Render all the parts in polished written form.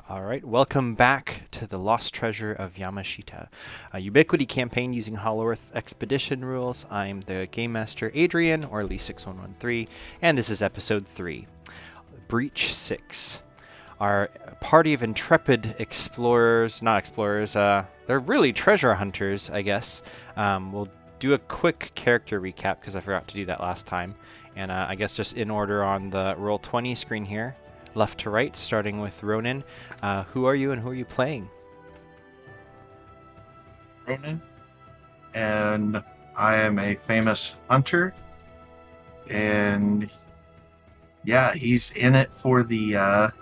All right, welcome back to the Lost Treasure of Yamashita, a Ubiquity campaign using Hollow Earth Expedition rules. I'm the Game Master Adrian, or Lee6113, and this is episode 3, Breech 6. Our party of intrepid explorers, not explorers, they're really treasure hunters, I guess. We'll do a quick character recap because I forgot to do that last time. And I guess just in order on the Roll20 screen here, left to right, starting with Ronin. Who are you and who are you playing? Ronin, and I am a famous hunter, and yeah, he's in it for the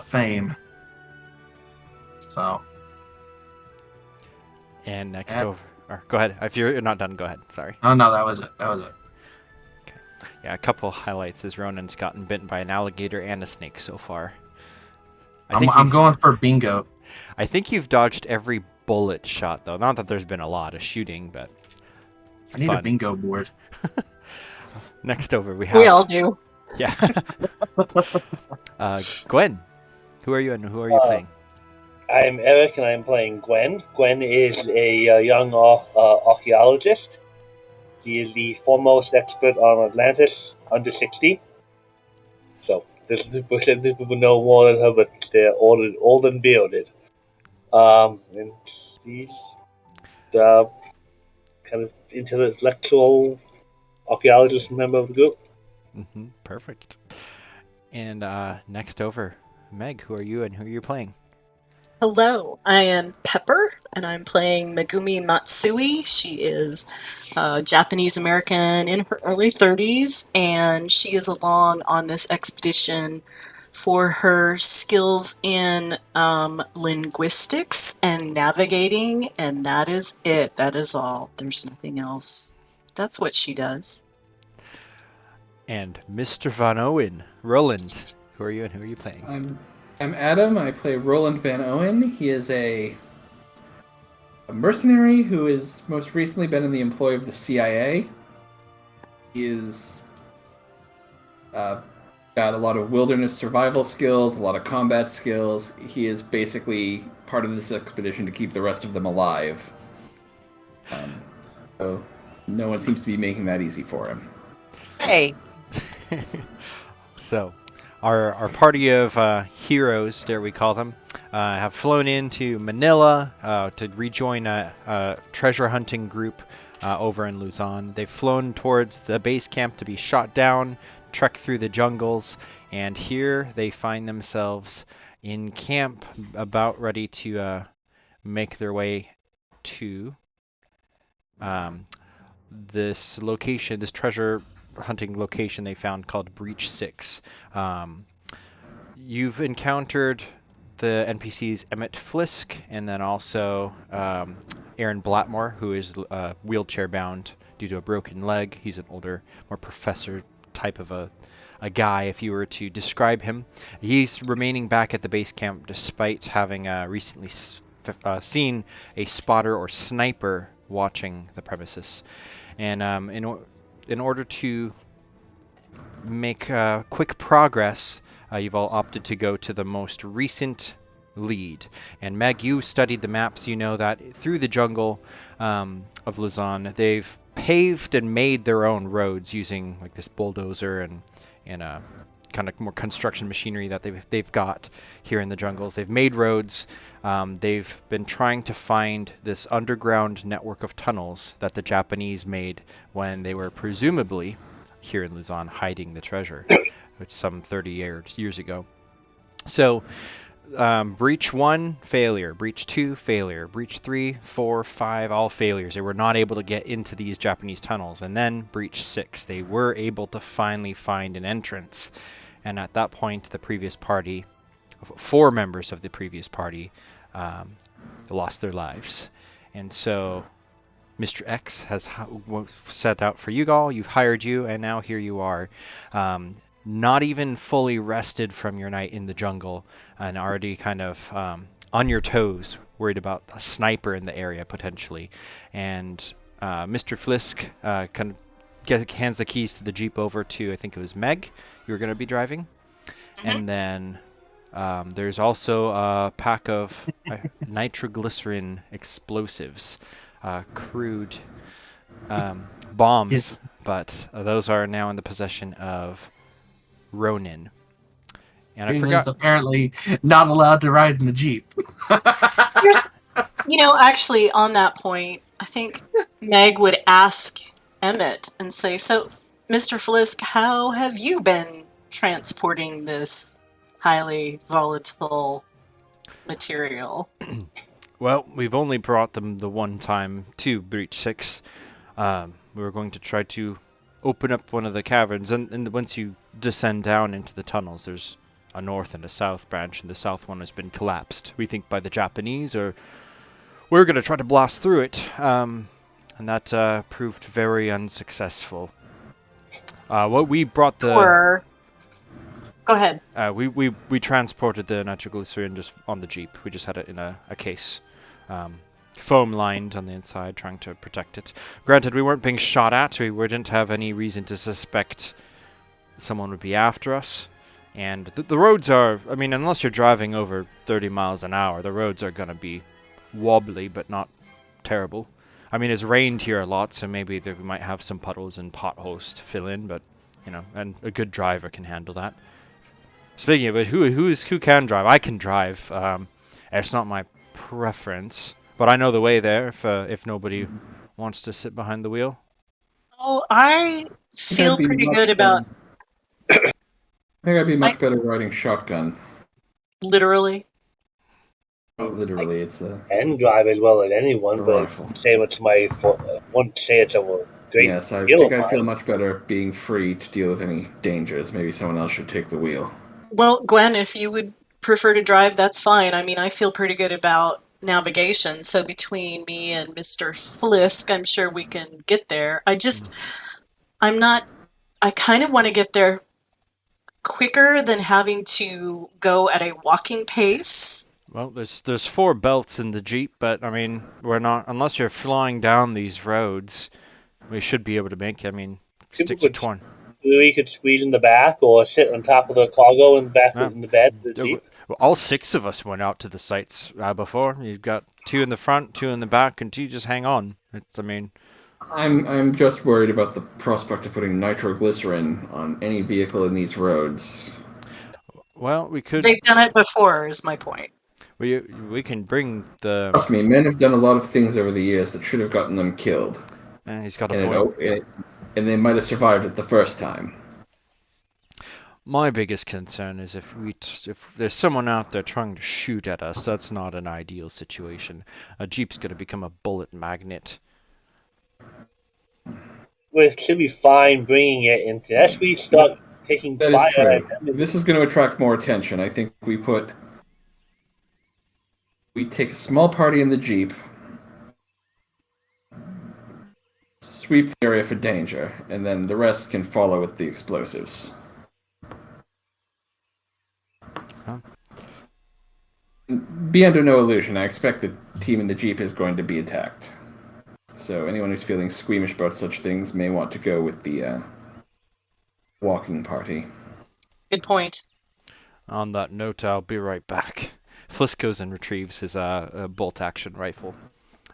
fame. So, And next over, or go ahead. If you're not done, go ahead. Sorry. oh no, that was it. Okay. Yeah, a couple highlights is Ronin's gotten bitten by an alligator and a snake so far. I'm going for bingo. I think you've dodged every bullet shot, though. Not that there's been a lot of shooting, but I need a bingo board. Next over, we have... We all do. Yeah. Gwen, who are you and who are you playing? I'm Eric, and I'm playing Gwen. Gwen is a young archaeologist. She is the foremost expert on Atlantis, under 60. So, there's people know more than her, but they're old and bearded. And she's kind of intellectual archaeologist member of the group. Perfect. And next over, Meg, who are you and who are you playing? Hello, I am Pepper, and I'm playing Megumi Matsui. She is Japanese American in her early 30s, and she is along on this expedition for her skills in linguistics and navigating, and that is it. That is all. There's nothing else. That's what she does. And Mr. Van Owen, Roland, who are you and who are you playing? I'm Adam. I play Roland Van Owen. He is a mercenary who has most recently been in the employ of the CIA. He is got a lot of wilderness survival skills, a lot of combat skills. He is basically part of this expedition to keep the rest of them alive. So no one seems to be making that easy for him. Hey. So, our party of heroes, dare we call them, have flown into Manilla to rejoin a treasure hunting group over in Luzon. They've flown towards the base camp to be shot down, trek through the jungles, and here they find themselves in camp, about ready to make their way to this location, this treasure hunting location they found called Breech 6. You've encountered the NPCs Emmet, Flisk, and then also Aaron Blatmore, who is wheelchair bound due to a broken leg. He's an older, more professor type of a guy, if you were to describe him. He's remaining back at the base camp despite having recently seen a spotter or sniper watching the premises. And in order to make quick progress, you've all opted to go to the most recent lead. And Meg, you studied the maps. You know that through the jungle of Luzon, they've paved and made their own roads using like this bulldozer and kind of more construction machinery that they've got here in the jungles. They've made roads. They've been trying to find this underground network of tunnels that the Japanese made when they were presumably here in Luzon hiding the treasure, which some 30 years ago. So Breach 1, failure. Breach 2, failure. Breach 3, 4, 5, all failures. They were not able to get into these Japanese tunnels. And then Breach 6, they were able to finally find an entrance. And at that point, the previous party, 4 members of the previous party, lost their lives. And so Mr. X has set out for you all. You've hired you, and now here you are. Not even fully rested from your night in the jungle, and already kind of on your toes, worried about a sniper in the area potentially. And Mr. Flisk kind of hands the keys to the Jeep over to, I think it was Meg, you were going to be driving. And then There's also a pack of nitroglycerin explosives, crude bombs, Yes. but those are now in the possession of Ronin. And I Who forgot. is apparently not allowed to ride in the Jeep. Here's- actually, on that point, I think Meg would ask Emmet and say, "So, Mr. Flisk, how have you been transporting this highly volatile material?" Well, we've only brought them the one time to Breech 6. We were going to try to open up one of the caverns, and once you descend down into the tunnels, there's a north and a south branch, and the south one has been collapsed, we think by the Japanese, or we're going to try to blast through it, and that proved very unsuccessful. What we brought the... Or, go ahead. We transported the nitroglycerin just on the Jeep. We just had it in a case. Foam lined on the inside, trying to protect it. Granted, we weren't being shot at. We didn't have any reason to suspect someone would be after us. And the roads are, I mean, unless you're driving over 30 miles an hour, the roads are going to be wobbly, but not terrible. I mean, it's rained here a lot, so maybe we might have some puddles and potholes to fill in, but, you know, and a good driver can handle that. Speaking of it, who can drive? I can drive. It's not my preference, but I know the way there if nobody wants to sit behind the wheel. Oh, I feel pretty good about... I think I'd be much better riding shotgun. Literally. Oh, literally, it's a... And drive as well as anyone, but rifle. say it's won't say it's a great Yes, I skill think of I feel mine. much better being free to deal with any dangers. Maybe someone else should take the wheel. Well, Gwen, if you would prefer to drive, that's fine. I mean, I feel pretty good about navigation, so between me and Mr. Flisk, I'm sure we can get there. I'm not, I kind of want to get there quicker than having to go at a walking pace. Well, there's 4 belts in the Jeep, but I mean, we're not, unless you're flying down these roads, we should be able to make it. I mean, stick to 20. We could squeeze in the back or sit on top of the cargo in the back in the bed of the Jeep. Well, all 6 of us went out to the sites before. You've got 2 in the front, 2 in the back, and 2 just hang on. It's, I mean, I'm just worried about the prospect of putting nitroglycerin on any vehicle in these roads. well, we could. They've done it before, is my point. We can bring the... Trust me, men have done a lot of things over the years that should have gotten them killed. He's got a point. And they might have survived it the first time. My biggest concern is if there's someone out there trying to shoot at us, that's not an ideal situation. A Jeep's going to become a bullet magnet. Well, it should be fine bringing it into. As we start taking That fire is true. at them, This is going to attract more attention. I think we take a small party in the Jeep, sweep the area for danger, and then the rest can follow with the explosives. Huh? Be under no illusion, I expect the team in the Jeep is going to be attacked. So anyone who's feeling squeamish about such things may want to go with the walking party. Good point. On that note, I'll be right back. Flisk goes and retrieves his bolt-action rifle.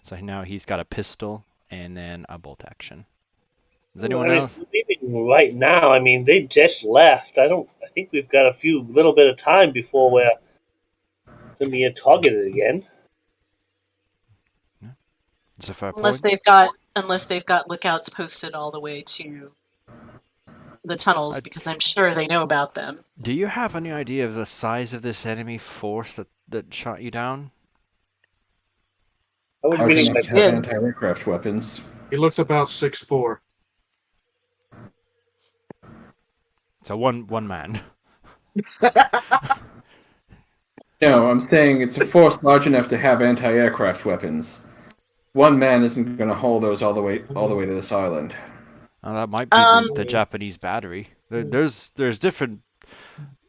So now he's got a pistol and then a bolt-action. Does anyone else? Leaving right now. I mean, they just left. I think we've got a little bit of time before we're going to be targeted again. It's a fair Unless point. they've got lookouts posted all the way to the tunnels, because I'm sure they know about them. Do you have any idea of the size of this enemy force that shot you down? I would How really can like have anti-aircraft weapons? He looks about 6'4". So one man. No, I'm saying it's a force large enough to have anti-aircraft weapons. One man isn't going to haul those all the way to this island. That might be the Japanese battery. There's different.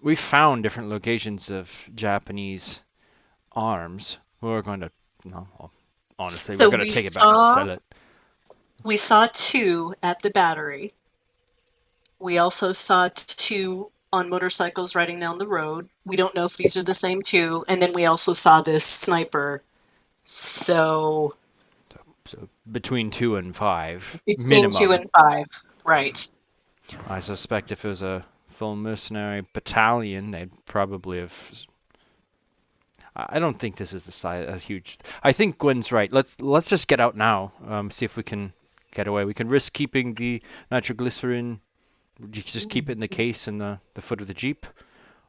We found different locations of Japanese arms. We're going to. No, honestly, So we're going to take it back and sell it. We saw 2 at the battery. We also saw 2 on motorcycles riding down the road. We don't know if these are the same two. And then we also saw this sniper. So So between 2 and 5 between minimum. 2 and 5, right? I suspect if it was a full mercenary battalion, they'd probably have. I don't think this is the size a huge. I think Gwen's right. Let's just get out now. See if we can get away. We can risk keeping the nitroglycerin. You just keep it in the case in the foot of the jeep,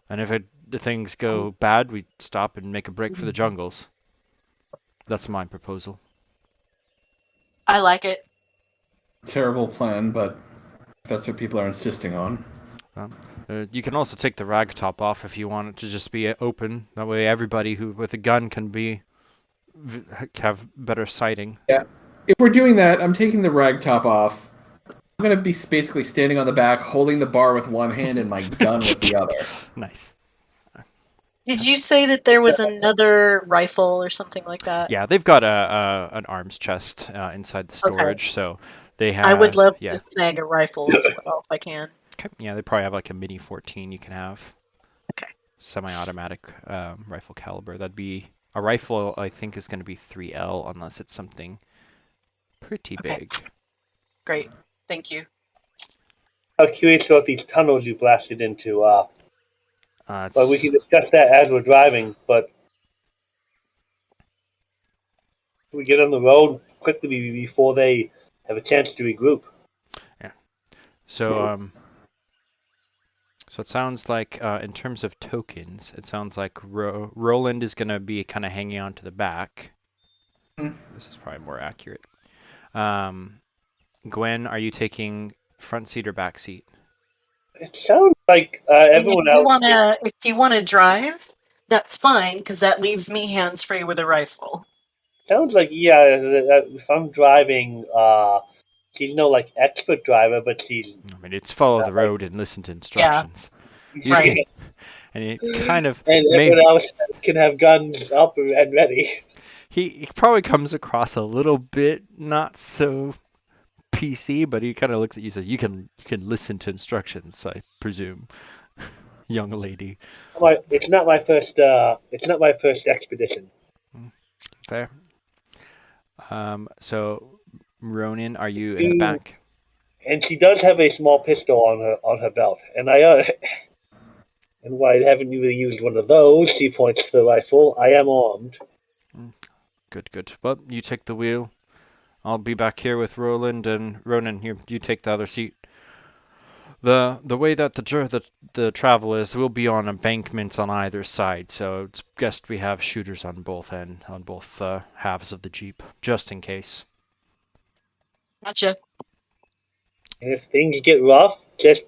and if the things go bad, we stop and make a break for the jungles. That's my proposal. I like it. Terrible plan, but that's what people are insisting on. You can also take the rag top off if you want it to just be open. That way, everybody who with a gun can have better sighting. Yeah. If we're doing that, I'm taking the rag top off. I'm going to be basically standing on the back, holding the bar with one hand and my gun with the other. Nice. Did you say that there was another rifle or something like that? Yeah, they've got an arms chest inside the storage, so they have. I would love yeah. to snag a rifle as well if I can. Okay. Yeah, they probably have like a mini 14 you can have. Okay. Semi-automatic rifle caliber. That'd be a rifle. I think is going to be 3L unless it's something pretty big. Great. Thank you. I'm curious about these tunnels you blasted into. But we It's- can discuss that as we're driving. But we get on the road quickly before they have a chance to regroup. So so it sounds like in terms of tokens, it sounds like Roland is going to be kind of hanging on to the back. This is probably more accurate. Gwen, are you taking front seat or back seat? It sounds like everyone else. If you want to drive, that's fine because that leaves me hands free with a rifle. Sounds like if I'm driving, she's no like expert driver, but she's. I mean, it's follow the road and listen to instructions. You Right. can, and it kind of And everyone else can have guns up and ready. he probably comes across a little bit not so PC, but he kind of looks at you and says, "You can listen to instructions, I presume, young lady." It's not my first. It's not my first expedition. There. So Ronin, are you in the back? And she does have a small pistol on her belt. And and while I haven't really used one of those, she points to the rifle. I am armed. Good. Well, you take the wheel. I'll be back here with Roland and Ronin. Here, you take the other seat. The way that the travel is, we'll be on embankments on either side, so it's best we have shooters on both halves of the jeep, just in case. Gotcha. And if things get rough, just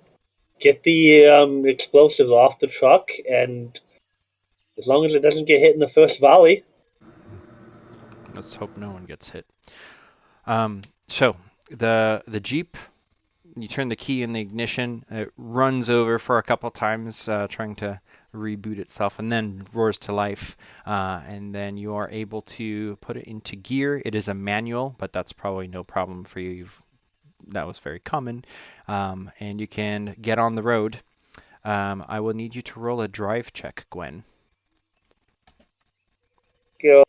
get the explosives off the truck, and as long as it doesn't get hit in the first volley. Let's hope no one gets hit. So the jeep. You turn the key in the ignition, it runs over for a couple times, trying to reboot itself, and then roars to life. And then you are able to put it into gear. It is a manual, but that's probably no problem for you. That was very common. And you can get on the road. I will need you to roll a drive check, Gwen.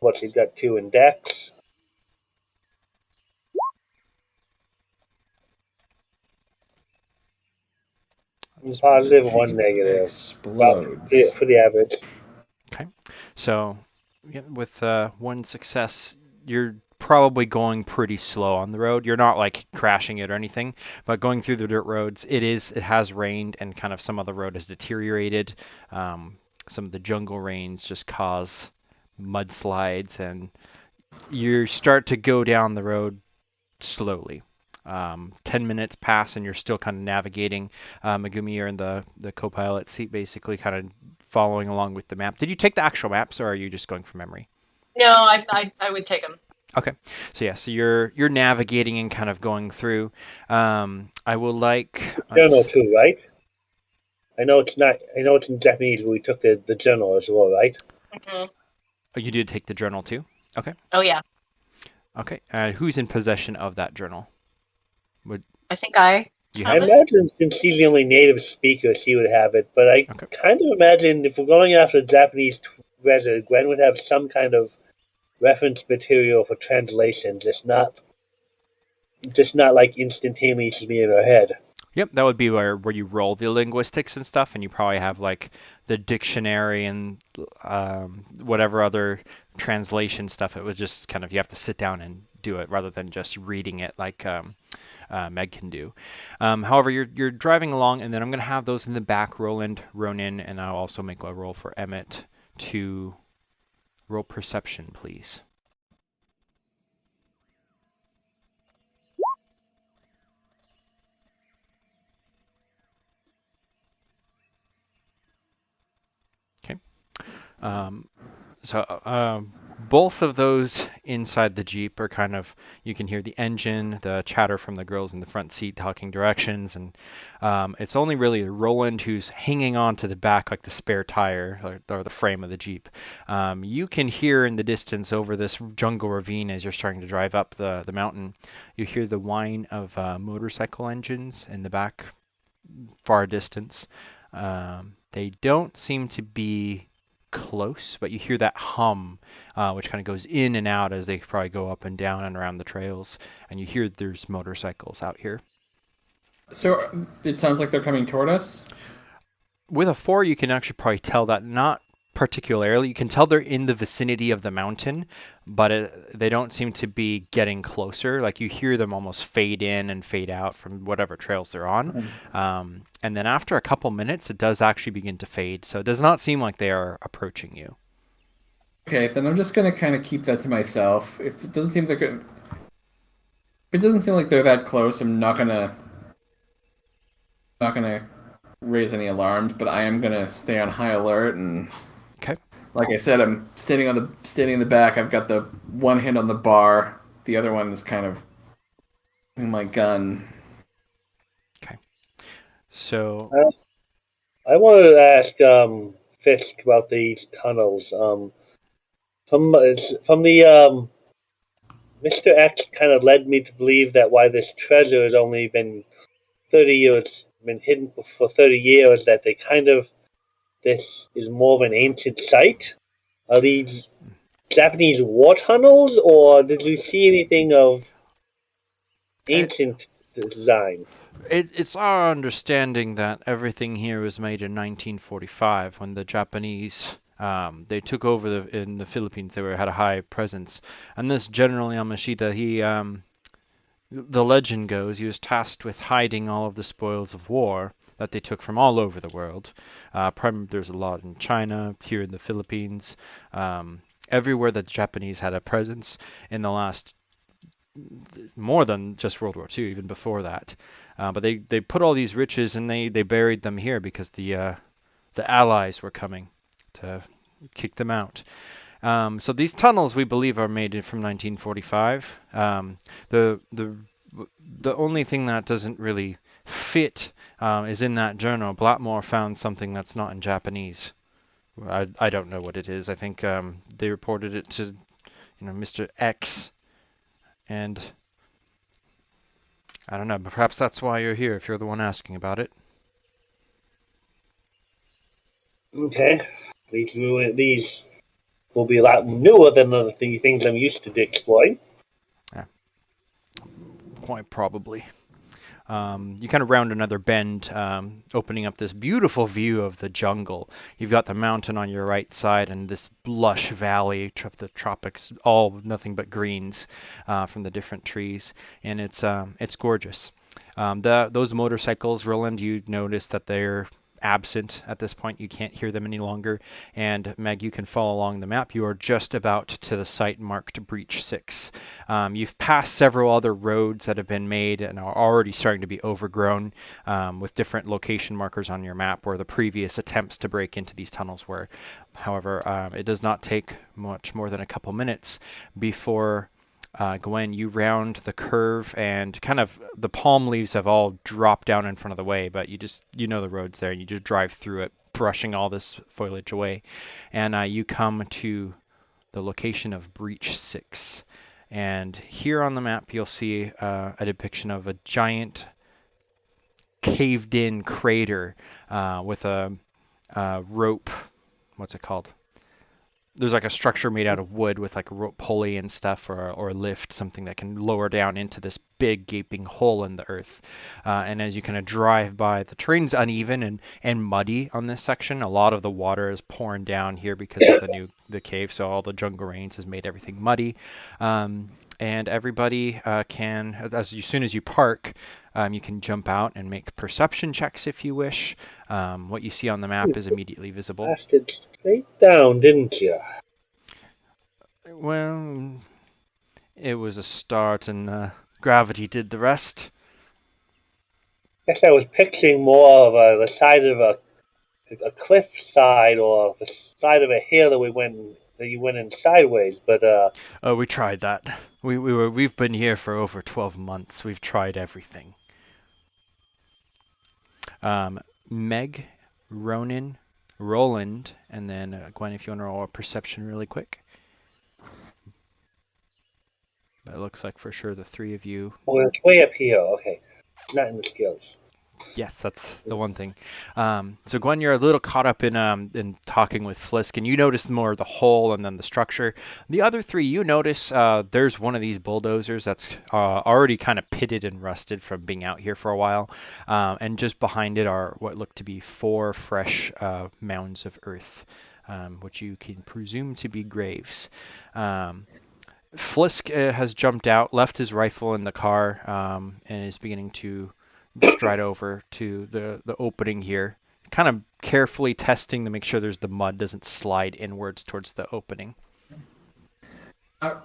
But she's got 2 in dex. Positive, 1 negative. Explodes. For the average. Okay. So with 1 success, you're probably going pretty slow on the road. You're not like crashing it or anything, but going through the dirt roads, it has rained and kind of some of the road has deteriorated. Some of the jungle rains just cause mudslides, and you start to go down the road slowly. 10 minutes pass and you're still kind of navigating. Megumi, you're in the co-pilot seat, basically kind of following along with the map. Did you take the actual maps, or are you just going from memory? No, I would take them. Okay, so you're navigating and kind of going through. I will like Journal too, right? I know it's not. I know it's in Japanese, but we took the journal as well, right? Mm-hmm. Oh, you did take the journal too. Okay. Oh yeah. Okay. Who's in possession of that journal? I think I. You I have it? imagine since she's the only native speaker, she would have it. But I Okay. kind of imagine if we're going after Japanese treasure, Gwen would have some kind of reference material for translation, just not like instantaneously in her head. Yep, that would be where you roll the linguistics and stuff, and you probably have like the dictionary and whatever other translation stuff. It was just kind of you have to sit down and do it rather than just reading it like Meg can do. However, you're driving along, and then I'm going to have those in the back, Roland, Ronin, and I'll also make a roll for Emmet to roll perception, please. Okay. Um, So both of those inside the Jeep are kind of, you can hear the engine, the chatter from the girls in the front seat talking directions, and it's only really Roland who's hanging on to the back like the spare tire or the frame of the Jeep. You can hear in the distance over this jungle ravine as you're starting to drive up the mountain, you hear the whine of motorcycle engines in the back, far distance. They don't seem to be close, but you hear that hum, which kind of goes in and out as they probably go up and down and around the trails, and you hear there's motorcycles out here. So it sounds like they're coming toward us. With a 4, you can actually probably tell that not particularly. You can tell they're in the vicinity of the mountain, but they don't seem to be getting closer. Like you hear them almost fade in and fade out from whatever trails they're on. And then after a couple minutes, it does actually begin to fade. So it does not seem like they are approaching you. Okay, then I'm just gonna kind of keep that to myself. If it doesn't seem like they're that close, I'm not gonna raise any alarms. But I am gonna stay on high alert, and Okay. like I said, I'm standing in the back. I've got the one hand on the bar, the other one is kind of in my gun. Okay. So I wanted to ask Fisk about these tunnels. From the Mr. X kind of led me to believe that why this treasure has only been 30 years, been hidden for 30 years, that they kind of this is more of an ancient site. Are these Japanese war tunnels, or did you see anything of it, ancient design? it's our understanding that everything here was made in 1945 when the Japanese they took over in the Philippines. Had a high presence, and this General Yamashita, the legend goes, he was tasked with hiding all of the spoils of war that they took from all over the world. There's a lot in China, here in the Philippines, everywhere that the Japanese had a presence in the last more than just World War II, even before that. But they put all these riches and they buried them here because the Allies were coming to kick them out. So these tunnels, we believe, are made from 1945. The only thing that doesn't really fit is in that journal. Blatmore found something that's not in Japanese. I don't know what it is. I think they reported it to Mr. X, and I don't know. Perhaps that's why you're here, if you're the one asking about it. Okay, these will be a lot newer than the things I'm used to exploring. Yeah, quite probably. You kind of round another bend, opening up this beautiful view of the jungle. You've got the mountain on your right side and this lush valley of the tropics, all nothing but greens from the different trees, and it's gorgeous. Those motorcycles, Roland, you notice that they're absent at this point. You can't hear them any longer. And Meg, you can follow along the map. You are just about to the site marked Breech 6. You've passed several other roads that have been made and are already starting to be overgrown with different location markers on your map where the previous attempts to break into these tunnels were. However, it does not take much more than a couple minutes before Gwen, you round the curve and kind of the palm leaves have all dropped down in front of the way, but you know the road's there and you just drive through it, brushing all this foliage away. And you come to the location of Breech 6. And here on the map, you'll see a depiction of a giant caved-in crater with a rope. What's it called? There's like a structure made out of wood with like a rope pulley and stuff, or a lift, something that can lower down into this big gaping hole in the earth. And as you kind of drive by, the terrain's uneven and muddy on this section. A lot of the water is pouring down here because of the cave, so all the jungle rains has made everything muddy. And everybody can, as soon as you park, you can jump out and make perception checks if you wish. What you see on the map is immediately visible. Blasted straight down, didn't you? Well, it was a start, and gravity did the rest. Guess I was picturing more of the side of a cliff side or the side of a hill that you went in sideways. But Oh, we tried that. We've been here for over 12 months. We've tried everything. Meg, Ronin, Roland, and then Gwen, if you want to roll a perception really quick. But it looks like for sure the three of you. it's way up here. Okay, not in the skills. Yes, that's the one thing. So Gwen, you're a little caught up in talking with Flisk, and you notice more of the hole and then the structure. The other three, you notice there's one of these bulldozers that's already kind of pitted and rusted from being out here for a while, and just behind it are what look to be 4 fresh mounds of earth, which you can presume to be graves. Flisk has jumped out, left his rifle in the car, and is beginning to stride over to the opening here, kind of carefully testing to make sure the mud doesn't slide inwards towards the opening.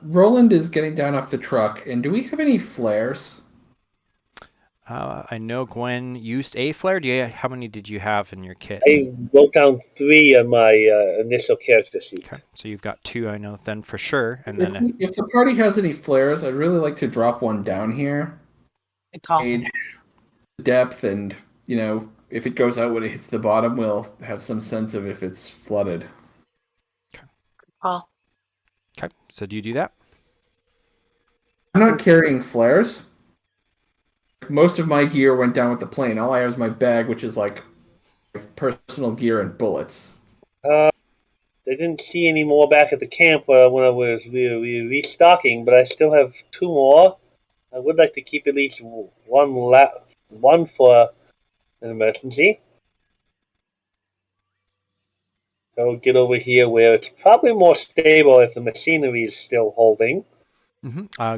Roland is getting down off the truck, and do we have any flares? I know Gwen used a flare. How many did you have in your kit? I wrote down 3 on my initial character sheet. Okay, so you've got 2, I know, then for sure. And then If the party has any flares, I'd really like to drop one down here. Good call. Gauge depth, and if it goes out when it hits the bottom, we'll have some sense of if it's flooded. Good call. Okay, so do you do that? I'm not carrying flares. Most of my gear went down with the plane. All I have is my bag, which is like personal gear and bullets. I didn't see any more back at the camp when we were restocking, but I still have 2 more. I would like to keep at least one for an emergency. So get over here where it's probably more stable if the machinery is still holding.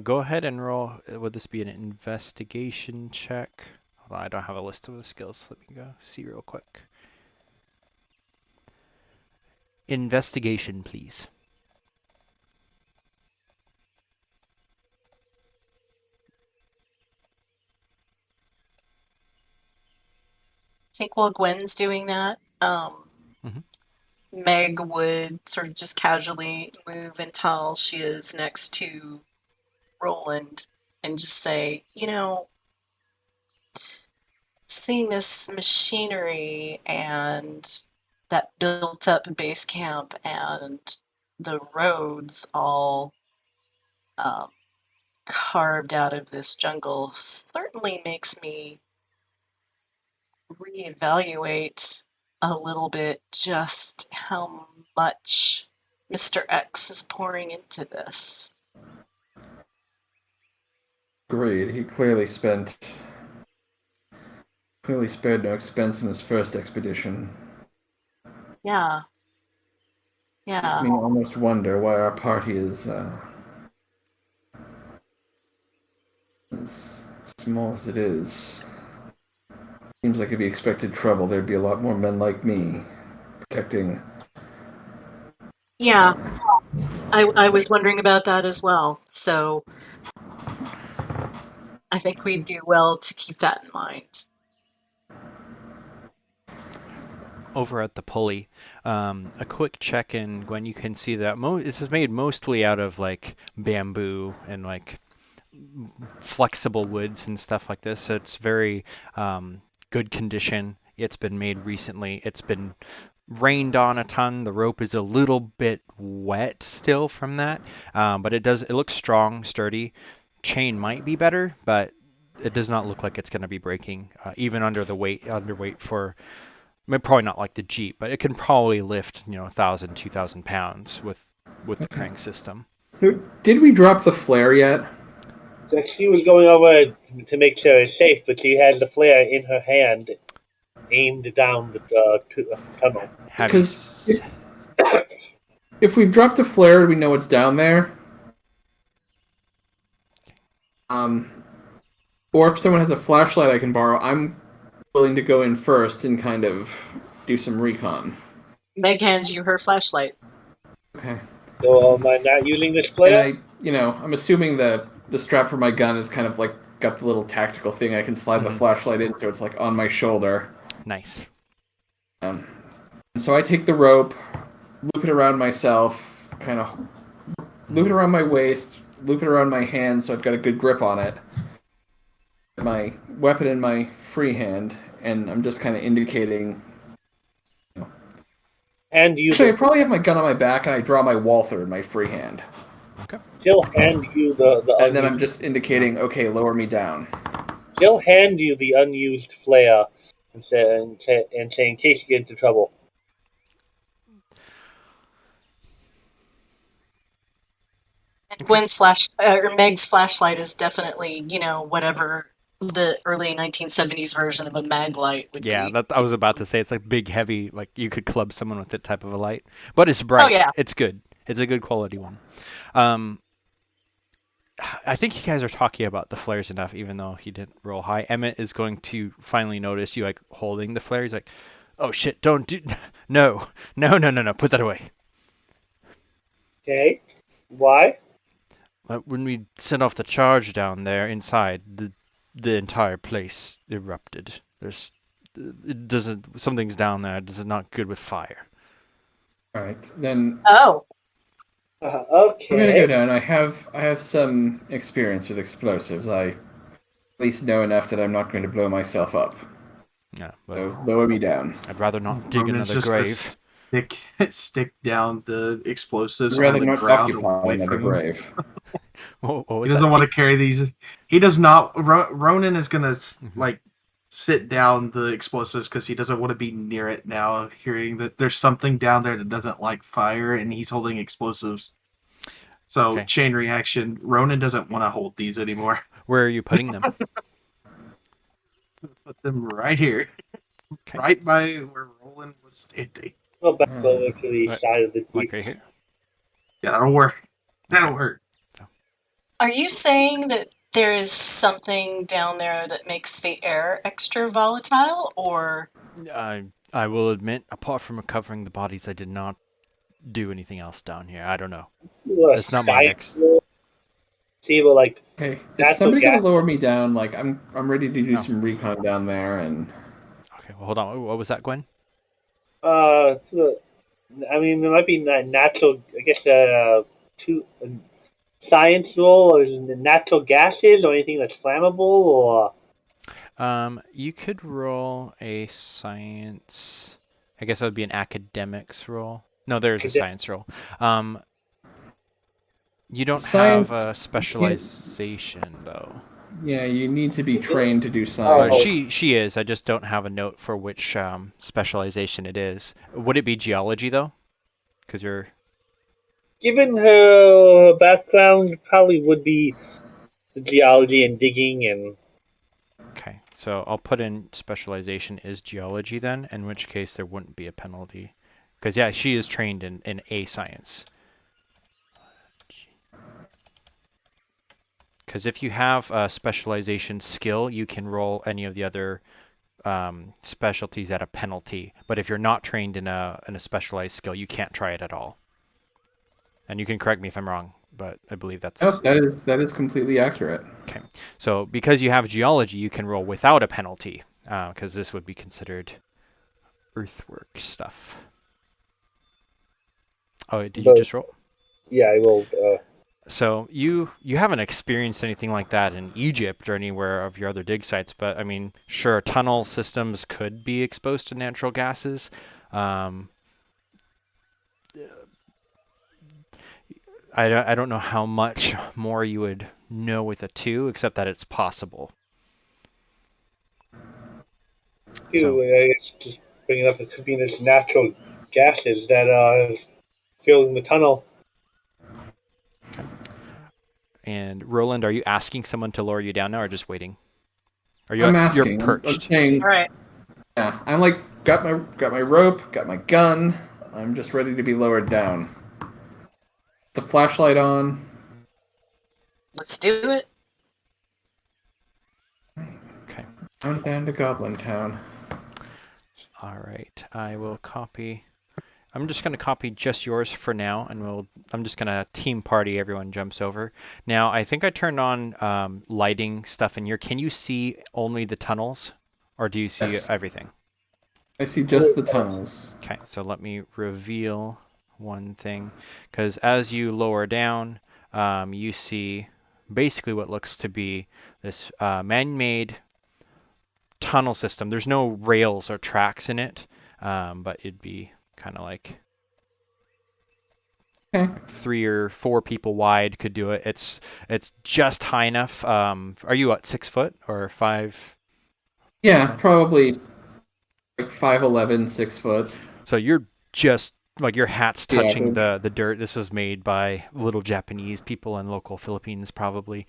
Go ahead and roll. Would this be an investigation check? Hold on, I don't have a list of the skills. Let me go see real quick. Investigation, please. I think while Gwen's doing that, Meg would sort of just casually move until she is next to Roland and just say, seeing this machinery and that built up base camp and the roads all carved out of this jungle certainly makes me reevaluate a little bit just how much Mr. X is pouring into this. Agreed. He clearly spared no expense in his first expedition. Yeah. Makes me almost wonder why our party is as small as it is. Seems like if he expected trouble, there'd be a lot more men like me protecting. Yeah. I was wondering about that as well. So I think we'd do well to keep that in mind. Over at the pulley, a quick check-in, Gwen, you can see that this is made mostly out of like bamboo and like flexible woods and stuff like this. So it's very good condition. It's been made recently. It's been rained on a ton. The rope is a little bit wet still from that, but it looks strong, sturdy. Chain might be better, but it does not look like it's going to be breaking, even underweight for. I mean, probably not like the Jeep, but it can probably lift 1,000, 2,000 pounds with the crank system. So, did we drop the flare yet? So she was going over to make sure it's safe, but she had the flare in her hand, aimed down the tunnel. Have you? Because if we drop the flare, we know it's down there. Or if someone has a flashlight I can borrow, I'm willing to go in first and kind of do some recon. Meg hands you her flashlight. Okay. So am I not using this And flare? I'm assuming the strap for my gun is kind of like got the little tactical thing I can slide the flashlight in, so it's like on my shoulder. Nice. And so I take the rope, loop it around myself, kind of loop it around my waist, loop it around my hand, so I've got a good grip on it. My weapon in my free hand, and I'm just kind of indicating. And you Actually, I probably have my gun on my back, and I draw my Walther in my free hand. Okay. she'll hand you the And then unused, I'm just indicating, okay, lower me down. she'll hand you the unused flare and say in case you get into trouble. And or Meg's flashlight is definitely, whatever the early 1970s version of a mag light would Yeah, be. I was about to say it's like big, heavy, like you could club someone with that type of a light. But it's bright. Oh, yeah. It's good. It's a good quality one. I think you guys are talking about the flares enough, even though he didn't roll high. Emmet is going to finally notice you like holding the flare. He's like, "Oh shit! Don't do no, put that away." Okay? Why? When we sent off the charge down there inside, the entire place erupted. Something's down there. This is not good with fire. All right, then Oh, Okay. I'm gonna go down. I have some experience with explosives. I at least know enough that I'm not going to blow myself up. Yeah, but So lower me down. I'd rather not dig Ronin's another just gonna grave. stick down the explosives I'd rather on the not ground occupy away another from him. grave. What He was doesn't that? want to carry these. He does not. Ronin is gonna like sit down the explosives because he doesn't want to be near it now. Hearing that there's something down there that doesn't like fire, and he's holding explosives. So Okay. chain reaction. Ronin doesn't want to hold these anymore. Where are you putting them? Put them right here, Okay. right by where Roland was standing. Go back over to the Right. side of the Like Jeep. right here. Yeah, that'll work. That'll work. are you saying that there is something down there that makes the air extra volatile, or? I will admit, apart from recovering the bodies, I did not do anything else down here. I don't know. Do a It's not my science next. roll. See, well, like, Okay, is That's somebody okay. gonna lower me down? Like I'm ready to do No. some recon down there, and Okay, well, hold on. What was that, Gwen? I mean, there might be natural, I guess, science roll, or is it natural gases, or anything that's flammable, or You could roll a science. I guess that would be an academics roll. No, there's a science roll. You don't Science, have a specialization though. yeah, you need to be trained to do science. She is. I just don't have a note for which specialization it is. Would it be geology though? Because you're. given her background, probably would be geology and digging and. Okay, so I'll put in specialization is geology then, in which case there wouldn't be a penalty. Because yeah, she is trained in a science. Because if you have a specialization skill, you can roll any of the other specialties at a penalty. But if you're not trained in a specialized skill, you can't try it at all. And you can correct me if I'm wrong, but I believe that's. Oh, that is completely accurate. Okay, so because you have geology, you can roll without a penalty, because this would be considered earthwork stuff. Oh, did you just roll? Yeah, I rolled. So you haven't experienced anything like that in Egypt or anywhere of your other dig sites, but I mean, sure, tunnel systems could be exposed to natural gases. I don't know how much more you would know with a 2, except that it's possible. too. It's just bringing up it could be this natural gases that are filling the tunnel. And Roland, are you asking someone to lower you down now, or just waiting? Are you? I'm You're asking. I'm perched. saying, All right. yeah, I'm like got my rope, got my gun. I'm just ready to be lowered down. The flashlight on. Let's do it. Okay. I'm down to Goblin Town. All right. I will copy. I'm just going to copy just yours for now, and I'm just going to team party. Everyone jumps over. Now, I think I turned on lighting stuff in here. Can you see only the tunnels, or do you see Yes. everything? I see just the tunnels. Okay, so let me reveal one thing, because as you lower down, you see basically what looks to be this man-made tunnel system. There's no rails or tracks in it, but it'd be kind of like Okay. 3 or 4 people wide could do it. It's just high enough. Are you at 6 foot or 5? Yeah, probably like 5'11", 6 foot. So you're just like your hat's The touching average. the dirt. This was made by little Japanese people in local Philippines, probably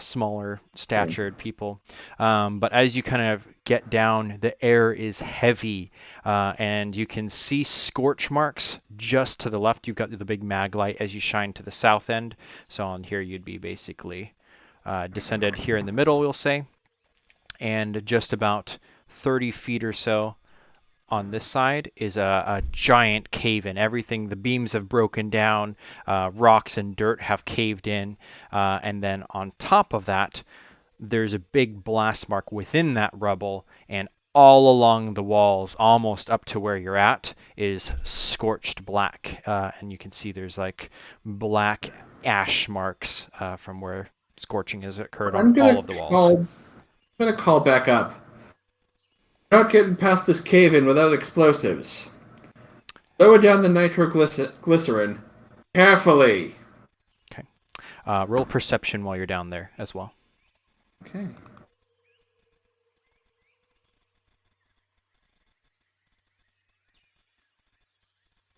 smaller statured people. But as you kind of get down, the air is heavy, and you can see scorch marks just to the left. You've got the big mag light as you shine to the south end. So on here, you'd be basically descended here in the middle, we'll say, and just about 30 feet or so on this side is a giant cave in. Everything, the beams have broken down, rocks and dirt have caved in, and then on top of that, there's a big blast mark within that rubble, and all along the walls, almost up to where you're at, is scorched black, and you can see there's like black ash marks from where scorching has occurred on I'm all gonna of the walls. call. I'm gonna call back up. We're not getting past this cave-in without explosives. Lower down the nitroglycerin carefully. Okay. Roll perception while you're down there as well. Okay.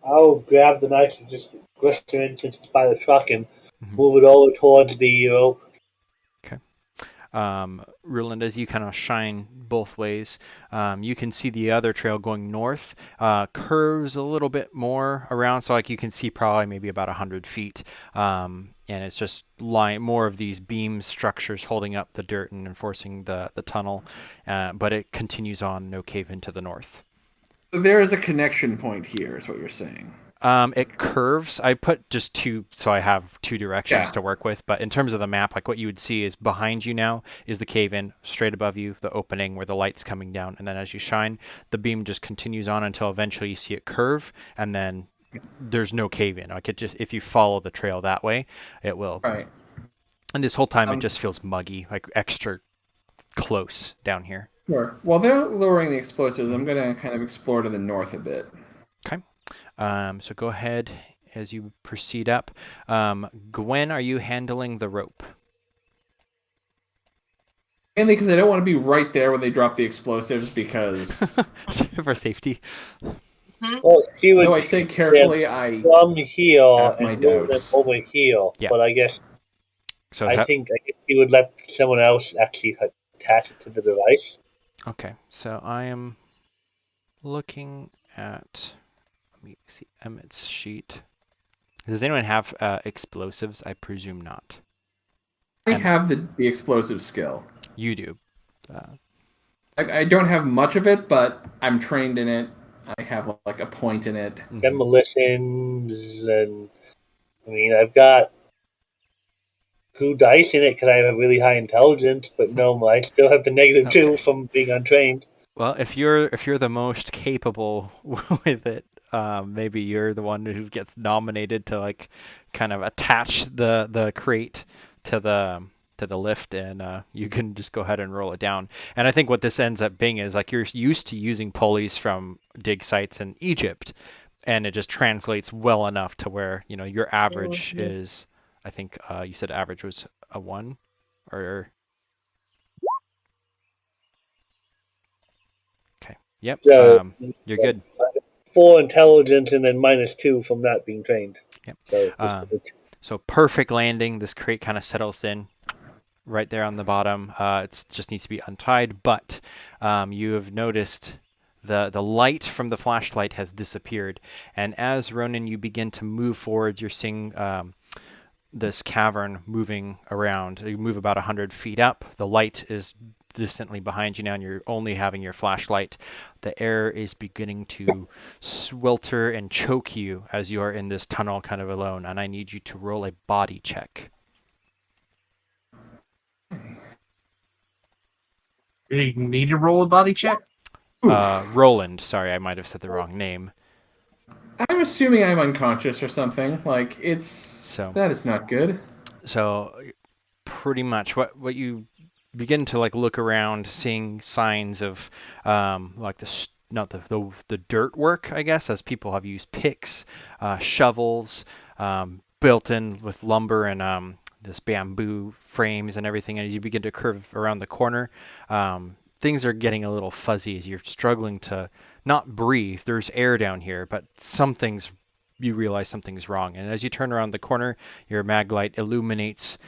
I'll grab the knife and just glycerin since it's by the truck and Mhm. move it over towards the rope. Roland, as you kind of shine both ways, you can see the other trail going north, curves a little bit more around, so like you can see probably maybe about 100 feet, and it's just more of these beam structures holding up the dirt and enforcing the tunnel, but it continues on, no cave in to the north. So there is a connection point here, is what you're saying. It curves. I put just 2, so I have 2 directions Yeah. to work with. But in terms of the map, like what you would see is behind you now is the cave-in, straight above you, the opening where the light's coming down, and then as you shine, the beam just continues on until eventually you see it curve, and then there's no cave-in. Like it just, if you follow the trail that way, it will. Right. And this whole time it just feels muggy, like extra close down here. Sure. While they're lowering the explosives, I'm gonna kind of explore to the north a bit. Okay. So go ahead as you proceed up. Gwen, are you handling the rope? Mainly because I don't want to be right there when they drop the explosives, because For safety. Well, she would though I say carefully, I from here have my and move them doubts. over here. Yeah. But I guess So I think she would let someone else actually attach it to the device. okay. So I am looking at. Let me see Emmet's sheet. Does anyone have explosives? I presume not. I And have the explosive skill. you do. I don't have much of it, but I'm trained in it. I have like a point in it. Demolitions, and I mean, I've got 2 dice in it because I have a really high intelligence, but no, I still have the negative Okay. 2 from being untrained. Well, if you're the most capable with it, maybe you're the one who gets nominated to like kind of attach the crate to the lift, and you can just go ahead and roll it down. And I think what this ends up being is like you're used to using pulleys from dig sites in Egypt, and it just translates well enough to where your average is. I think you said average was a 1, or okay. Yep. So You're good. 4 intelligence and then -2 from not being trained. Yep. So So perfect landing. This crate kind of settles in right there on the bottom. It just needs to be untied, but you have noticed the light from the flashlight has disappeared. And as Ronin, you begin to move forward, you're seeing this cavern moving around. You move about 100 feet up. The light is distantly behind you now, and you're only having your flashlight. The air is beginning to swelter and choke you as you are in this tunnel kind of alone, and I need you to roll a body check. You need to roll a body check? Roland, sorry, I might have said the wrong name. I'm assuming I'm unconscious or something. Like, that is not good. So pretty much what you begin to like look around, seeing signs of like not the dirt work, I guess, as people have used picks, shovels, built in with lumber and this bamboo frames and everything. And as you begin to curve around the corner, things are getting a little fuzzy as you're struggling to not breathe. There's air down here, but you realize something's wrong. And as you turn around the corner, your mag light illuminates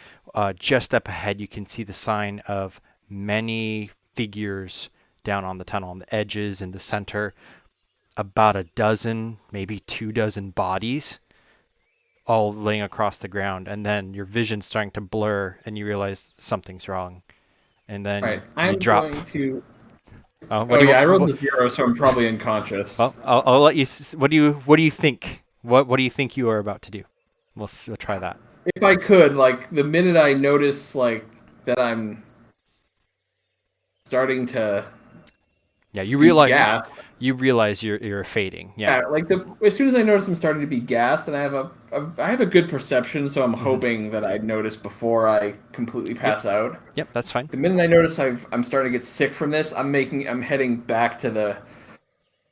just up ahead. You can see the sign of many figures down on the tunnel, on the edges, in the center. About a dozen, maybe 24 bodies, all laying across the ground. And then your vision's starting to blur, and you realize something's wrong. And then Right. you I'm drop. going to. Oh, I rolled a 0, so I'm probably unconscious. Well, I'll let you. What do you think? What do you think you are about to do? We'll try that. If I could, like, the minute I notice, like, that I'm starting to Yeah, be gassed. you realize you're fading. Yeah. Yeah, like as soon as I notice I'm starting to be gassed, and I have a good perception, so I'm hoping that I'd notice before I completely pass out. Yep, that's fine. The minute I notice I'm starting to get sick from this, I'm heading back to the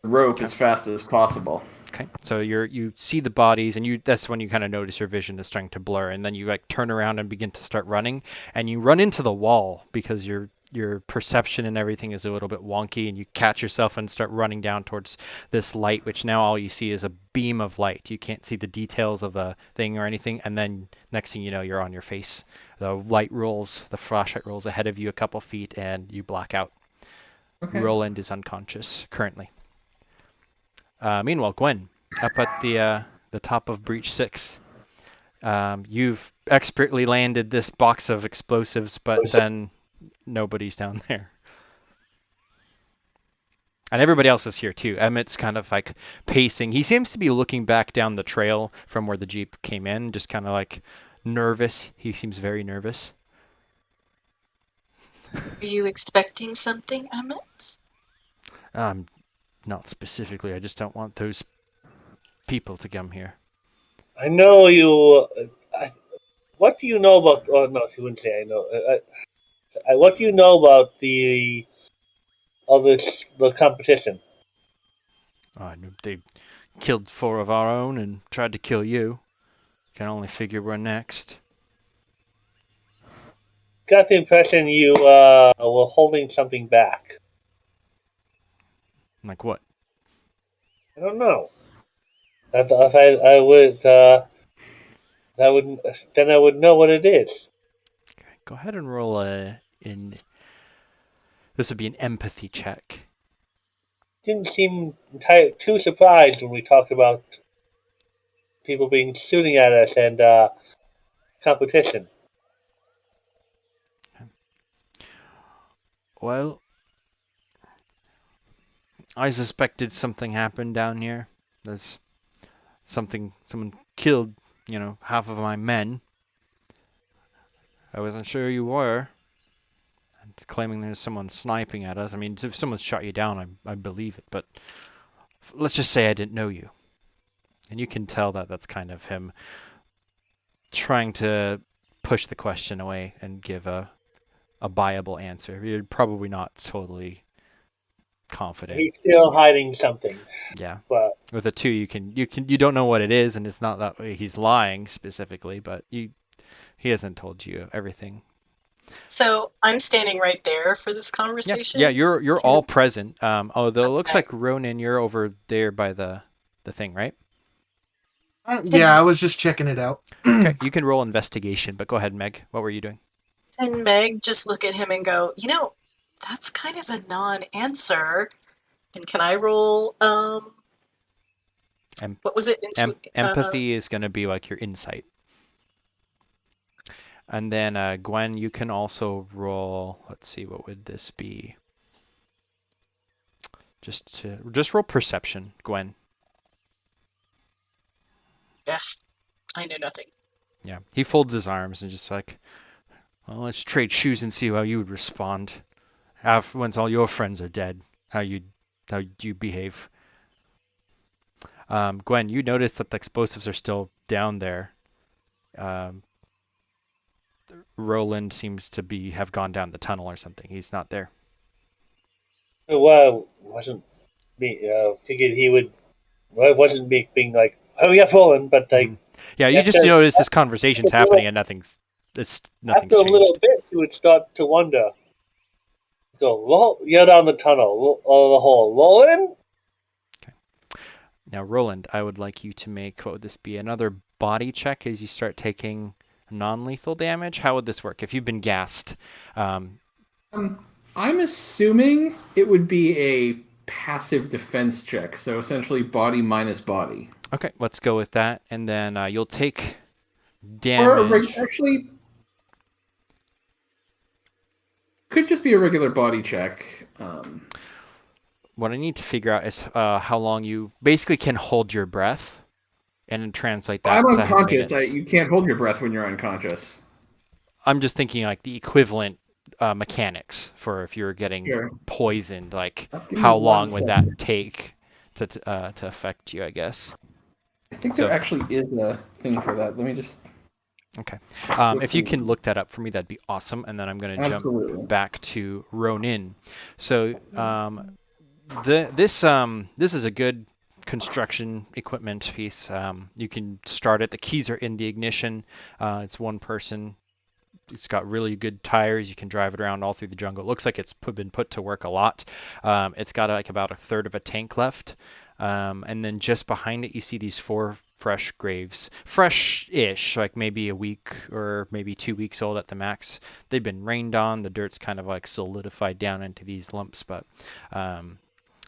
rope as fast as possible. Okay, so you see the bodies, and that's when you kind of notice your vision is starting to blur, and then you like turn around and begin to start running, and you run into the wall because your perception and everything is a little bit wonky, and you catch yourself and start running down towards this light, which now all you see is a beam of light. You can't see the details of the thing or anything, and then next thing you know, you're on your face. The flashlight rolls ahead of you a couple feet, and you black out. Okay. Roland is unconscious currently. Meanwhile, Gwen, up at the top of Breech 6, you've expertly landed this box of explosives, but then nobody's down there. And everybody else is here too. Emmet's kind of like pacing. He seems to be looking back down the trail from where the Jeep came in, just kind of like nervous. He seems very nervous. Are you expecting something, Emmet? Not specifically. I just don't want those people to come here. I know you. What do you know about? Oh no, she wouldn't say I know. What do you know about the competition? They killed 4 of our own and tried to kill you. Can only figure we're next. Got the impression you were holding something back. Like what? I don't know. If I would know what it is. Okay, go ahead and roll this would be an empathy check. Didn't seem too surprised when we talked about people shooting at us and competition. Well, I suspected something happened down here. There's someone killed, half of my men. I wasn't sure you were. It's claiming there's someone sniping at us. I mean, if someone shot you down, I believe it, but let's just say I didn't know you. And you can tell that that's kind of him trying to push the question away and give a viable answer. You're probably not totally confident. He's still hiding something. Yeah. But with a 2, you don't know what it is, and it's not that he's lying specifically, but he hasn't told you everything. So I'm standing right there for this Yeah, conversation. yeah, you're Can- all present. Although it looks Okay. like Ronin, you're over there by the thing, right? Yeah, I Can, was just checking it out. Okay, you can roll investigation, but go ahead, Meg. What were you doing? can Meg just look at him and go, that's kind of a non-answer. And can I roll, Em- what was it? empathy is going to be like your insight. And then Gwen, you can also roll. Let's see, what would this be? Just roll perception, Gwen. Yeah, I know nothing. Yeah, he folds his arms and just like, well, let's trade shoes and see how you would respond. Once all your friends are dead, how you behave. Gwen, you notice that the explosives are still down there. Um, Roland seems to have gone down the tunnel or something. He's not there. Well, wasn't me. Figured he would. Well, it wasn't me being like, hurry up, Roland, but like Yeah, you just after notice this conversation's after a little, happening and after nothing's a little changed. bit, he would start to wonder. Go, you're down the tunnel, the hole, Roland. Okay. Now, Roland, I would like you to make, what would this be, another body check as you start taking non-lethal damage? How would this work? If you've been gassed, I'm assuming it would be a passive defense check, so essentially body minus body. okay, let's go with that. And then you'll take Or damage. actually, could just be a regular body check. What I need to figure out is how long you basically can hold your breath and then translate that I'm to unconscious. minutes. You can't hold your breath when you're unconscious. I'm just thinking like the equivalent mechanics for if you're getting Sure. poisoned, like Give me how 1 long would that second. take to affect you, I guess. I think So there actually is a thing for that. Let me just. okay. If you can look that up for me, that'd be awesome. And then I'm going to jump Absolutely. back to Ronin. So this is a good construction equipment piece. You can start it. The keys are in the ignition. It's one person. It's got really good tires. You can drive it around all through the jungle. It looks like it's been put to work a lot. It's got like about a third of a tank left. And then just behind it, you see these 4 fresh graves. Fresh-ish, like maybe a week or maybe 2 weeks old at the max. They've been rained on. The dirt's kind of like solidified down into these lumps, but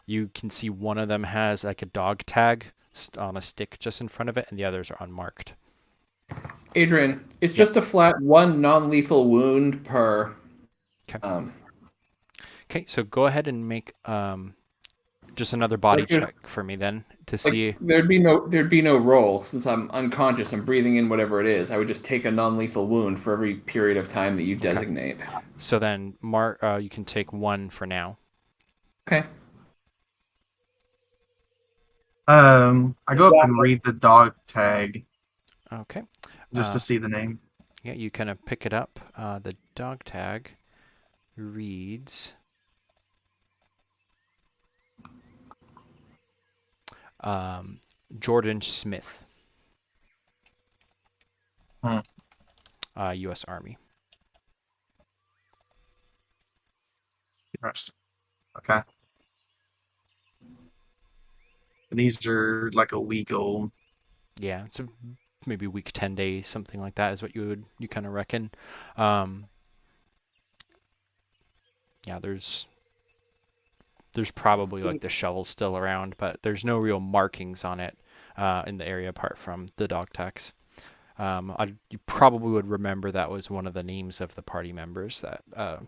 you can see one of them has like a dog tag on a stick just in front of it, and the others are unmarked. Adrian, it's just a flat 1 non-lethal wound per. Okay. Okay, so go ahead and make just another body check for me then to see. There'd be no roll since I'm unconscious. I'm breathing in whatever it is. I would just take a non-lethal wound for every period of time that you designate. So then, you can take 1 for now. Okay. I go up and read the dog tag Okay. just to see the name. Yeah, you kind of pick it up. The dog tag reads Jordan Smith, U.S. Army. Interesting. Okay. And these are like a week old. Yeah, it's maybe week 10 days, something like that is what you kind of reckon. Yeah, there's probably like the shovel still around, but there's no real markings on it in the area apart from the dog tags. You probably would remember that was one of the names of the party members that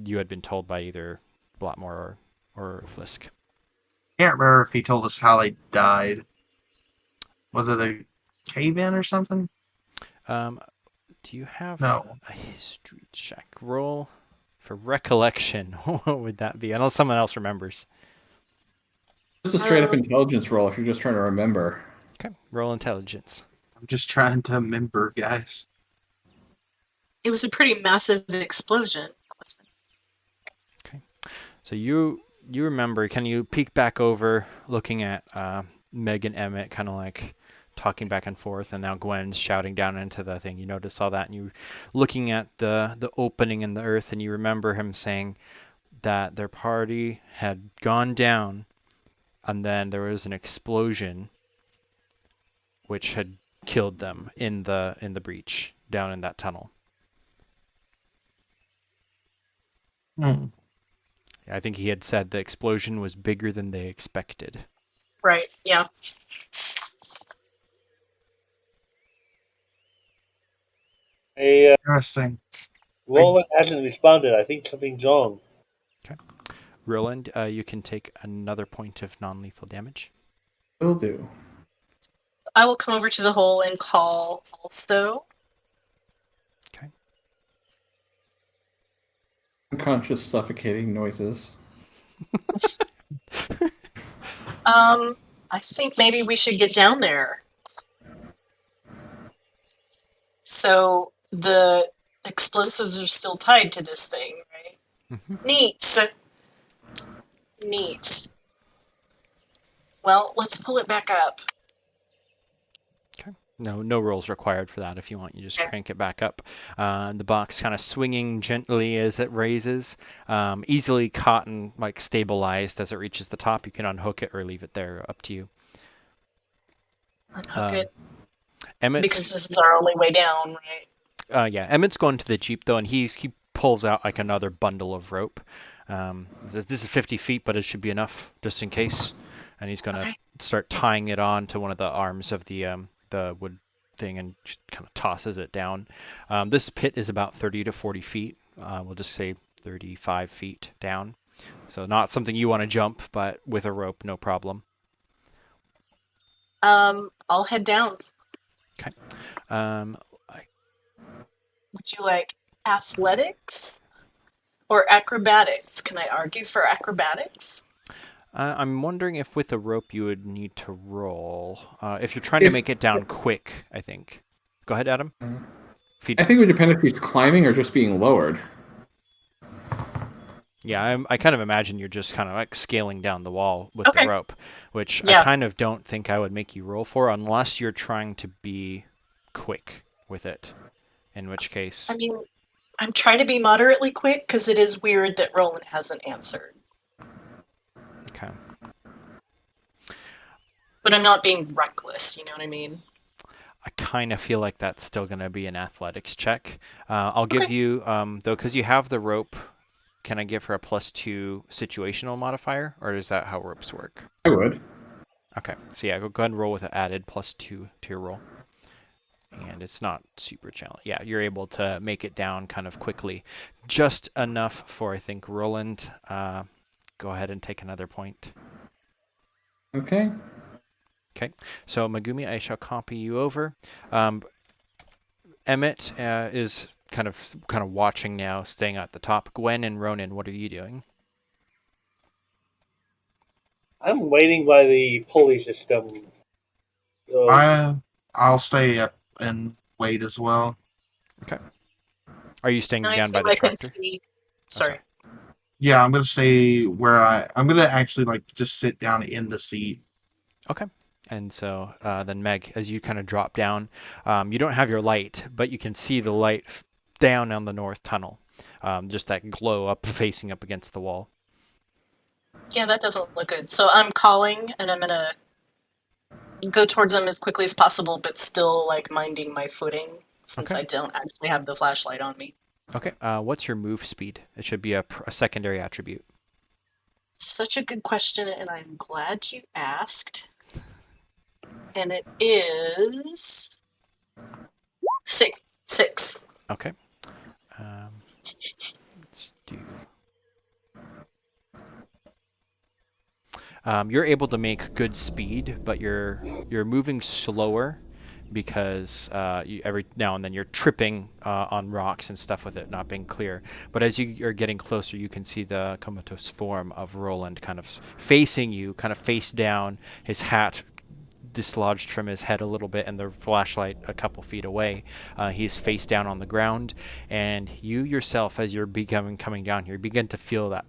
you had been told by either Blatmore or Flisk. Can't remember if he told us how they died. Was it a cave-in or something? Do you have No. a history check roll for recollection? What would that be? Unless someone else remembers. Just a straight up intelligence roll if you're just trying to remember. Okay, roll intelligence. I'm just trying to remember, guys. It was a pretty massive explosion. Okay, so you remember? Can you peek back over, looking at Meg and Emmet, kind of like talking back and forth, and now Gwen's shouting down into the thing. You notice all that, and you're looking at the opening in the earth, and you remember him saying that their party had gone down, and then there was an explosion which had killed them in the breach down in that tunnel. Hmm. I think he had said the explosion was bigger than they expected. Right. Yeah. Interesting. Roland hasn't responded. I think something's wrong. Roland, you can take another point of non-lethal damage. Will do. I will come over to the hole and call also. Okay. Unconscious suffocating noises. I think maybe we should get down there. So the explosives are still tied to this thing, right? Mm-hmm. Neat. Well, let's pull it back up. No rolls required for that. If you want, you just Okay. crank it back up. The box kind of swinging gently as it raises, easily caught and like stabilized as it reaches the top. You can unhook it or leave it there, up to you. Unhook it, Emmet, because this is our only way down, right? yeah, Emmett's going to the jeep though, and he pulls out like another bundle of rope. This is 50 feet, but it should be enough just in case. And he's gonna start tying it on to one of the arms of the wood thing and just kind of tosses it down. This pit is about 30 to 40 feet. We'll just say 35 feet down. So not something you want to jump, but with a rope, no problem. I'll head down. Okay. Would you like athletics or acrobatics? Can I argue for acrobatics? I'm wondering if with a rope you would need to roll. If you're trying to make it down quick, I think. Go ahead, Adam. I think it would depend if he's climbing or just being lowered. Yeah, I kind of imagine you're just kind of like scaling down the wall with the Okay. rope, which Yeah. I kind of don't think I would make you roll for unless you're trying to be quick with it. In which case, I mean, I'm trying to be moderately quick because it is weird that Roland hasn't answered. okay. But I'm not being reckless, you know what I mean? I kind of feel like that's still going to be an athletics check. I'll give Okay. you, though, because you have the rope, can I give her a +2 situational modifier, or is that how ropes work? I would. Okay, so yeah, go ahead and roll with an added +2 to your roll. And it's not super challenging. Yeah, you're able to make it down kind of quickly. Just enough for, I think, Roland. Go ahead and take another point. Okay. Okay, so Megumi, I shall copy you over. Emmet is kind of watching now, staying at the top. Gwen and Ronin, what are you doing? I'm waiting by the pulley system. So I'll stay up and wait as well. Are you staying And I down by assume the I can tractor? see. Sorry. Yeah, I'm gonna stay where I'm gonna actually like just sit down in the seat. Okay. And so then Meg, as you kind of drop down, you don't have your light, but you can see the light down on the north tunnel. Just that glow up facing up against the wall. Yeah, that doesn't look good. So I'm calling, and I'm gonna go towards them as quickly as possible, but still like minding my footing since Okay. I don't actually have the flashlight on me. Okay. What's your move speed? It should be a secondary attribute. Such a good question, and I'm glad you asked. And it is six. Okay. Let's do. You're able to make good speed, but you're moving slower because every now and then you're tripping on rocks and stuff with it not being clear. But as you are getting closer, you can see the comatose form of Roland kind of facing you, kind of face down, his hat dislodged from his head a little bit and the flashlight a couple feet away. He's face down on the ground, and you yourself, as you're coming down here, begin to feel that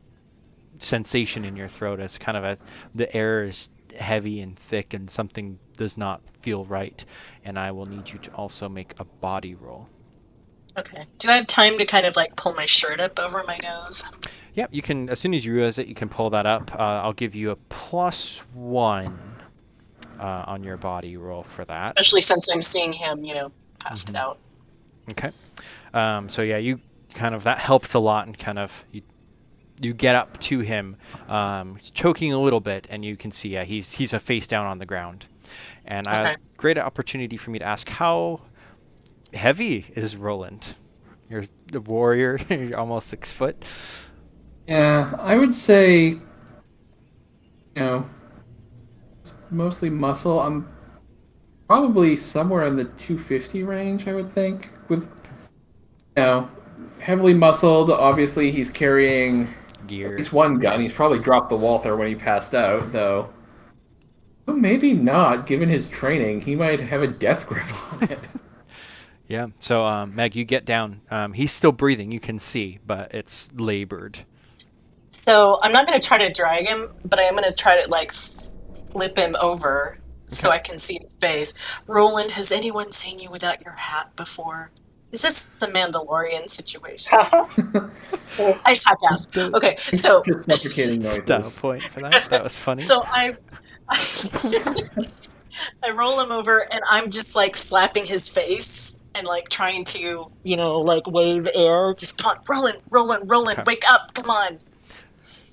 sensation in your throat as kind of the air is heavy and thick, and something does not feel right. And I will need you to also make a body roll. Okay. Do I have time to kind of like pull my shirt up over my nose? Yeah, you can. As soon as you realize it, you can pull that up. I'll give you a +1 on your body roll for that. Especially since I'm seeing him, passed out. Okay. So yeah, you kind of, that helps a lot, and kind of you get up to him. He's choking a little bit, and you can see he's a face down on the ground. And Okay. great opportunity for me to ask, how heavy is Roland? You're the warrior. You're almost 6 foot. Yeah, I would say, it's mostly muscle. I'm probably somewhere in the 250 range, I would think. With, heavily muscled. Obviously, he's carrying Gear. at least one gun. He's probably dropped the Walther when he passed out, though. Well, maybe not, given his training. He might have a death grip on it. Yeah. So Meg, you get down. He's still breathing. You can see, but it's labored. So I'm not going to try to drag him, but I am going to try to like flip him over so I can see his face. Roland, has anyone seen you without your hat before? Is this the Mandalorian situation? I just have to ask. Okay, so Just suffocating Style noises. point for that. That was funny. so I roll him over and I'm just like slapping his face and like trying to, like wave air. Just come on, Roland, Okay. wake up, come on.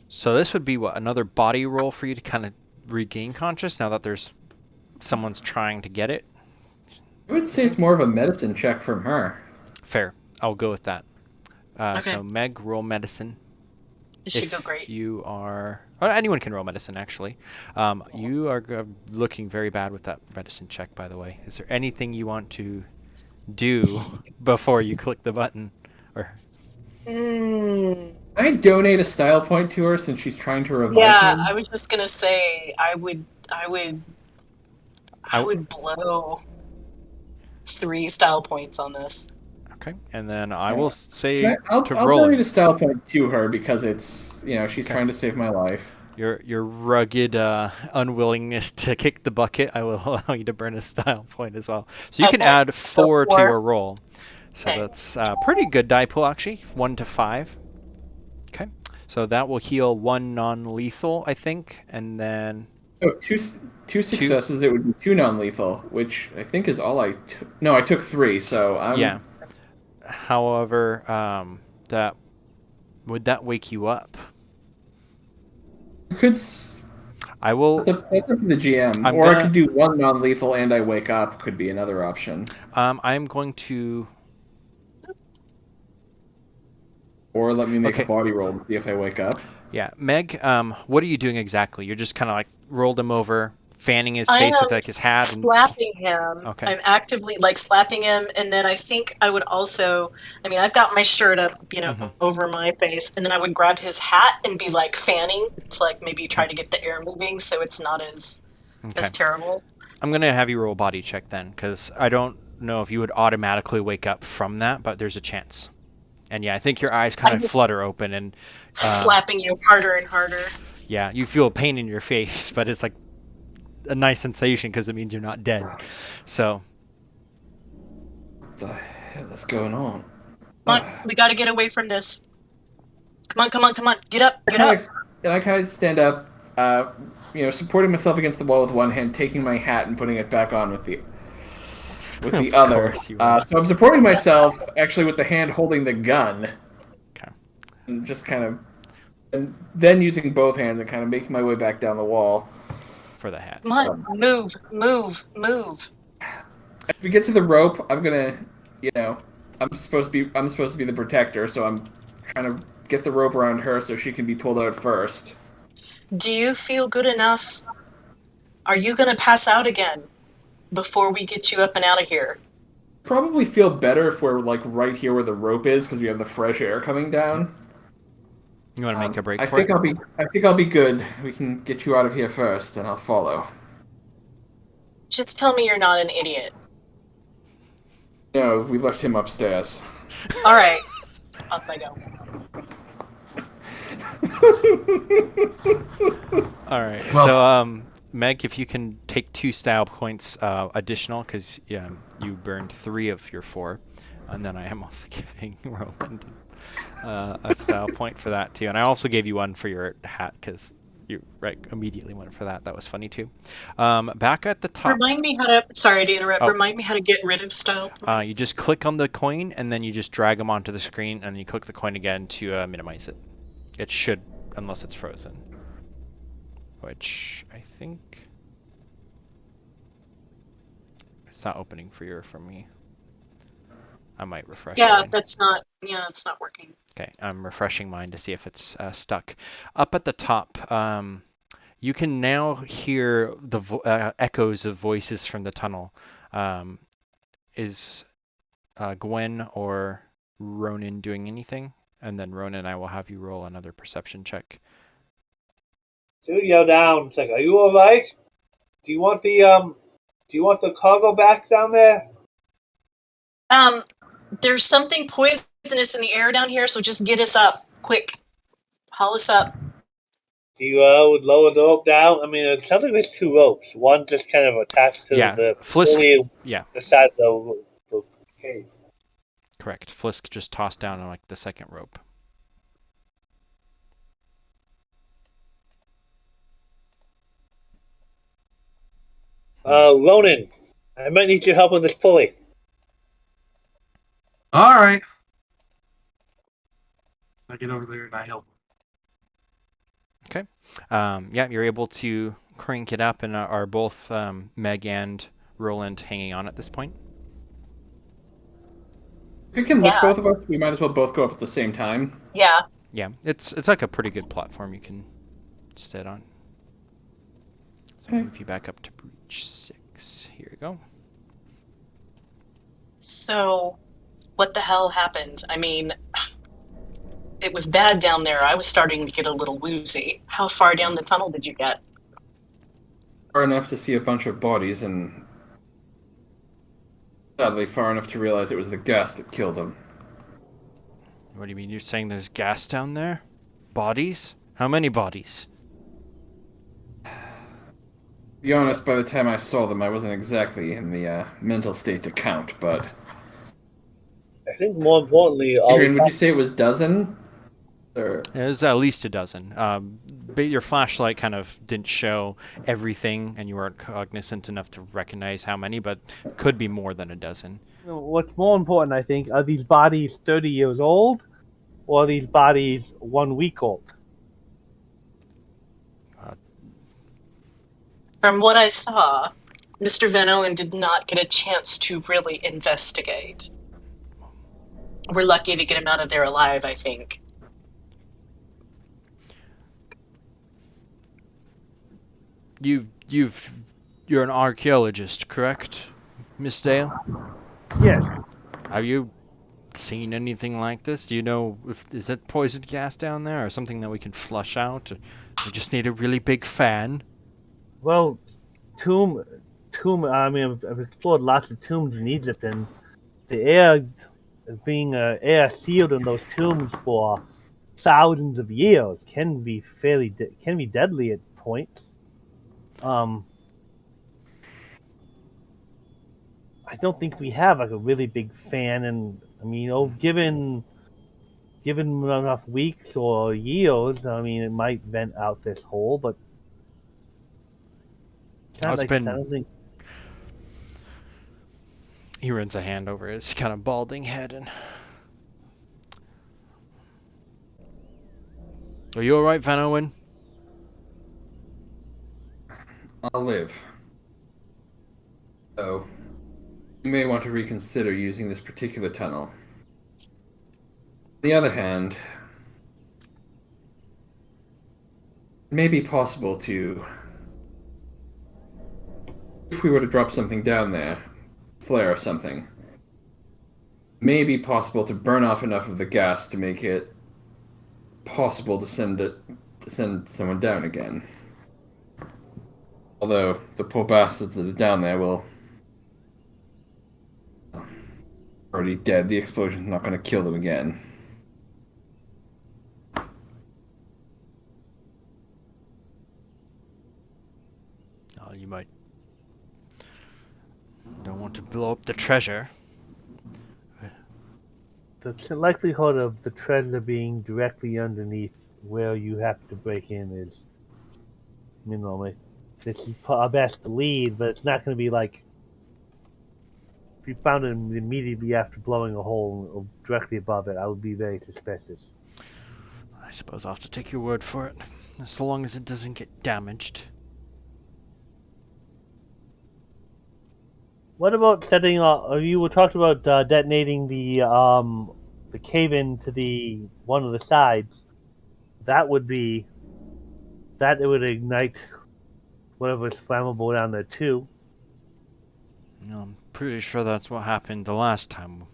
So this would be what, another body roll for you to kind of regain conscious now that there's someone's trying to get it. I would say it's more of a medicine check from her. Fair. I'll go with that. Okay. So Meg, roll medicine. It should go great. You are... anyone can roll medicine, actually. You are looking very bad with that medicine check, by the way. Is there anything you want to do before you click the button? Or I donate a style point to her since she's trying to revive Yeah, him. I was just gonna say I would blow 3 style points on this. Okay, and then I will say I'll to donate Roland, a style point to her because it's, she's trying to save my life. your rugged unwillingness to kick the bucket, I will allow you to burn a style point as well. So you can Okay, add so 4 to 4. your roll. So Okay. that's pretty good die pool, actually. 1 to 5. Okay, so that will heal 1 non-lethal, I think, and then... Oh, two successes, it would be 2 non-lethal, which I think is all I took. No, I took 3, so I'm... Yeah. However, would that wake you up? You could... I will... That's up to the GM. I'm Or I gonna- could do 1 non-lethal and I wake up, could be another option. I'm going to... Or let me make Okay. a body roll to see if I wake up. Yeah, Meg, what are you doing exactly? You're just kind of like rolled him over, fanning his I face with am like his hat, and slapping him. Okay. I'm actively like slapping him, and then I think I would also. I mean, I've got my shirt up, over my face, and then I would grab his hat and be like fanning to like maybe try to get the air moving, so it's not as okay. terrible. I'm gonna have you roll a body check then, because I don't know if you would automatically wake up from that, but there's a chance. And yeah, I think your eyes kind I'm of just flutter open, and slapping you harder and harder. yeah, you feel pain in your face, but it's like a nice sensation because it means you're not dead. So What the hell is going on? Come on, we got to get away from this. Come on, get up. And I kind of stand up, supporting myself against the wall with one hand, taking my hat and putting it back on with the Of other. course you would. So I'm supporting myself actually with the hand holding the gun. Okay. And just kind of, and then using both hands and kind of making my way back down the wall. For the hat. Come on, move. If we get to the rope, I'm gonna, I'm supposed to be the protector, so I'm trying to get the rope around her so she can be pulled out first. Do you feel good enough? Are you gonna pass out again before we get you up and out of here? Probably feel better if we're like right here where the rope is because we have the fresh air coming down. You want to make a break I for think it? I think I'll be good. We can get you out of here first, and I'll follow. Just tell me you're not an idiot. No, we left him upstairs. All right, up I go. All right. Well- So Meg, if you can take 2 style points additional, because you burned 3 of your 4, and then I am also giving Roland a style point for that too, and I also gave you 1 for your hat because you immediately went for that. That was funny too. Back at the top, Remind me how to. Sorry to interrupt. Oh. Remind me how to get rid of style points. You just click on the coin and then you just drag them onto the screen, and then you click the coin again to minimize it. It should, unless it's frozen, which I think it's not opening for me. I might refresh. Yeah, mine. that's not. Yeah, it's not working. Okay, I'm refreshing mine to see if it's stuck. Up at the top, you can now hear the echoes of voices from the tunnel. Is Gwen or Ronin doing anything? And then Ronin, I will have you roll another perception check. Studio down. It's like, are you alright? Do you want the cargo back down there? There's something poisonous in the air down here, so just get us up, quick. Haul us up. Do you would lower the rope down? I mean, it sounds like there's 2 ropes. One just kind of attached to the Flisk. pulley Yeah, beside the cave. correct. Flisk just tossed down on the second rope. Ronin, I might need your help on this pulley. All right. I get over there and I help. Okay. You're able to crank it up, and are both Meg and Roland hanging on at this point? If it can lift Yeah. both of us, we might as well both go up at the same time. Yeah. Yeah, it's like a pretty good platform you can sit on. So I'll move you back up to Breech 6. Here you go. So, what the hell happened? I mean, it was bad down there. I was starting to get a little woozy. How far down the tunnel did you get? Far enough to see a bunch of bodies, and sadly far enough to realize it was the gas that killed them. What do you mean? You're saying there's gas down there? Bodies? How many bodies? To be honest, by the time I saw them, I wasn't exactly in the mental state to count, but... I think more importantly, Adrian, would you say it was dozen? Or... There's at least a dozen. But your flashlight kind of didn't show everything, and you weren't cognizant enough to recognize how many, but could be more than a dozen. What's more important, I think, are these bodies 30 years old, or are these bodies 1 week old? From what I saw, Mr. Van Owen did not get a chance to really investigate. We're lucky to get him out of there alive, I think. You're an archaeologist, correct, Miss Dale? Yes. Have you seen anything like this? Do you know is it poisoned gas down there, or something that we can flush out? Or we just need a really big fan. Well, tomb. I mean, I've explored lots of tombs in Egypt, and the air is being air sealed in those tombs for thousands of years can be can be deadly at points. I don't think we have like a really big fan, and I mean, given enough weeks or years, I mean, it might vent out this hole, but It's I been- don't think. He runs a hand over his kind of balding head and... Are you alright, Van Owen? I'll live. So, you may want to reconsider using this particular tunnel. On the other hand, it may be possible to... If we were to drop something down there, flare or something, it may be possible to burn off enough of the gas to make it possible to send someone down again. Although the poor bastards that are down there will already dead. The explosion's not going to kill them again. blow up the treasure. The likelihood of the treasure being directly underneath where you have to break in is minimal. This is our best lead, but it's not going to be like if you found it immediately after blowing a hole directly above it. I would be very suspicious. I suppose I'll have to take your word for it, as long as it doesn't get damaged. What about setting up? You were talking about detonating the cave-in to the one of the sides. That would be that it would ignite whatever's flammable down there too. I'm pretty sure that's what happened the last time.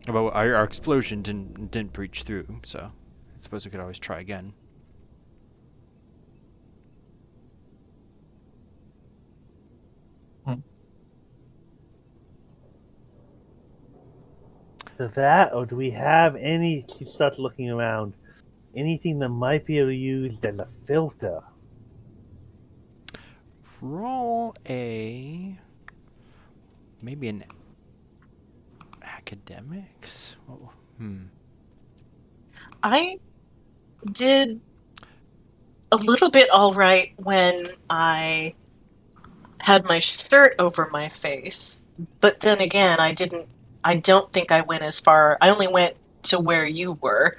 But our explosion didn't breach through, so I suppose we could always try again. That, or do we have any? She starts looking around. Anything that might be able to use as a filter? Roll maybe an academics. I did a little bit all right when I had my shirt over my face, but then again, I don't think I went as far. I only went to where you were,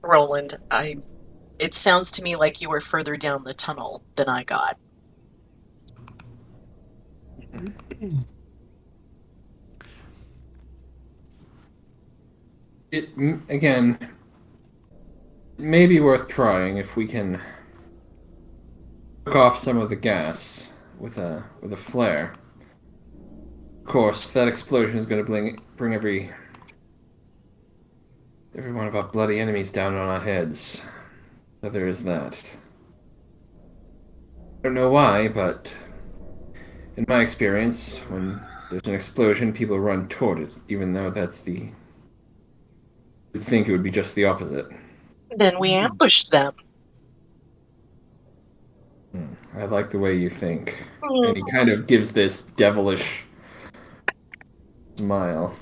Roland. It sounds to me like you were further down the tunnel than I got. Again, it may be worth trying if we can cook off some of the gas with a flare. Of course, that explosion is going to bring every one of our bloody enemies down on our heads. So there is that. I don't know why, but in my experience, when there's an explosion, people run toward it, even though you'd think it would be just the opposite. Then we ambushed them. I like the way you think. And he kind of gives this devilish smile.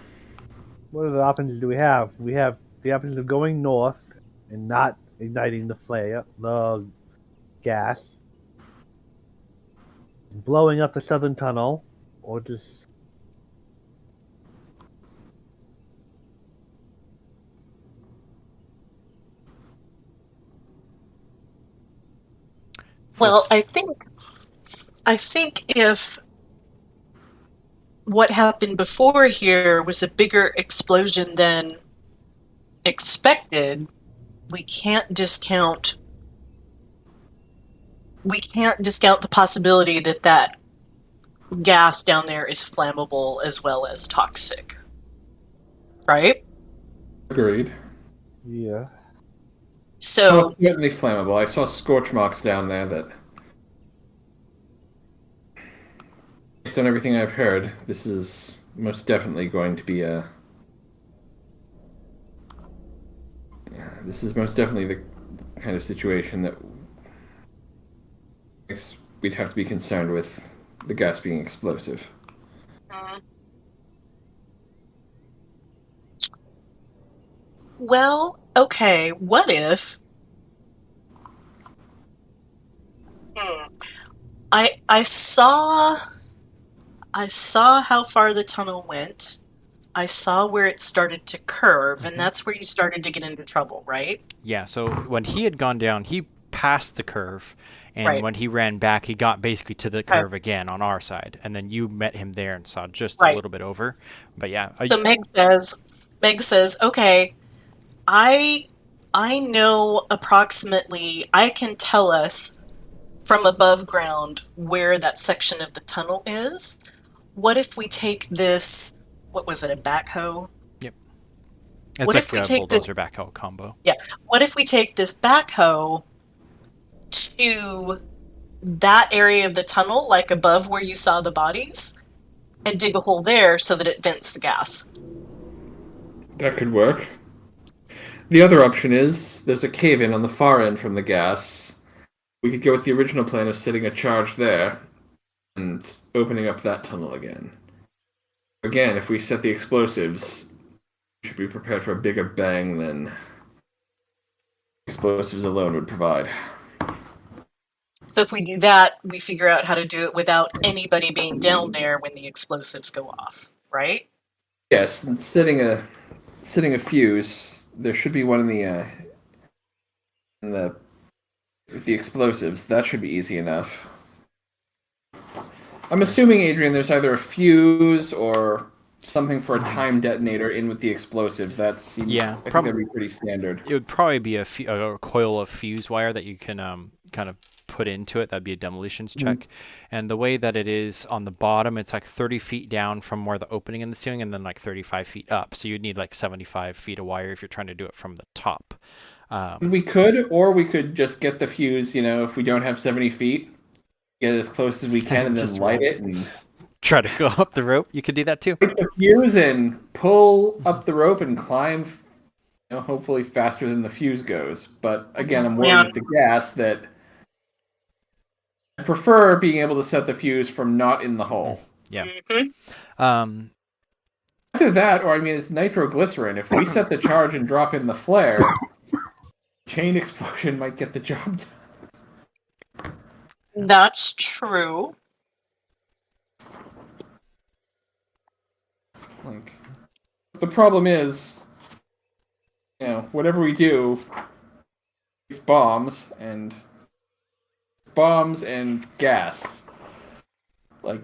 What other options do we have? We have the options of going north and not igniting the gas, blowing up the southern tunnel, or just. Well, I think if what happened before here was a bigger explosion than expected, we can't discount the possibility that gas down there is flammable as well as toxic. Right? Agreed. Yeah. So it's certainly flammable. I saw scorch marks down there that, based on everything I've heard, this is most definitely going to be this is most definitely the kind of situation that we'd have to be concerned with the gas being explosive. Well, okay, what if I saw how far the tunnel went. I saw where it started to curve, and that's where you started to get into trouble, right? Yeah, so when he had gone down, he passed the curve, and Right. when he ran back, he got basically to the Okay. curve again on our side, and then you met him there and saw just Right. a little bit over. But yeah, So Meg says, okay, I know approximately, I can tell us from above ground where that section of the tunnel is. What if we take this, what was it, a backhoe? it's What like if we a take this, bulldozer backhoe combo. what if we take this backhoe to that area of the tunnel, like above where you saw the bodies, and dig a hole there so that it vents the gas? That could work. The other option is there's a cave-in on the far end from the gas. We could go with the original plan of setting a charge there. and opening up that tunnel again. Again, if we set the explosives, we should be prepared for a bigger bang than explosives alone would provide. So if we do that, we figure out how to do it without anybody being down there when the explosives go off, right? Yes, and setting a fuse. There should be one in the with the explosives. That should be easy enough. I'm assuming, Adrian, there's either a fuse or something for a time detonator in with the explosives. I think that'd be pretty standard. It would probably be a coil of fuse wire that you can kind of put into it. That'd be a demolitions check. And the way that it is on the bottom, it's like 30 feet down from where the opening in the ceiling, and then like 35 feet up. So you'd need like 75 feet of wire if you're trying to do it from the top. We could just get the fuse. If we don't have 70 feet, get it as close as we can, and then Just light roll. it and Try to go up the rope. You could do that too. light the fuse and pull up the rope and climb. Hopefully faster than the fuse goes. But again, I'm worried with the gas that I prefer being able to set the fuse from not in the hole. Yeah. Mm-hmm. Either that, or it's nitroglycerin. If we set the charge and drop in the flare, chain explosion might get the job done. That's true. The problem is, whatever we do, it's bombs and gas. If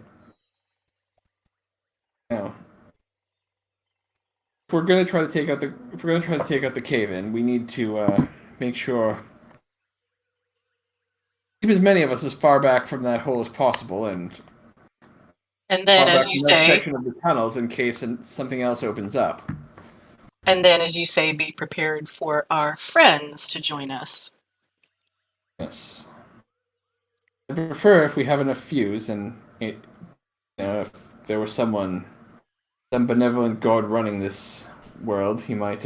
we're gonna try to take out the cave-in, we need to make sure keep as many of us as far back from that hole as possible, and then, as you say, section of the tunnels in case something else opens up. And then, as you say, be prepared for our friends to join us. Yes. I prefer if we have enough fuse, and if there was some benevolent god running this world, he might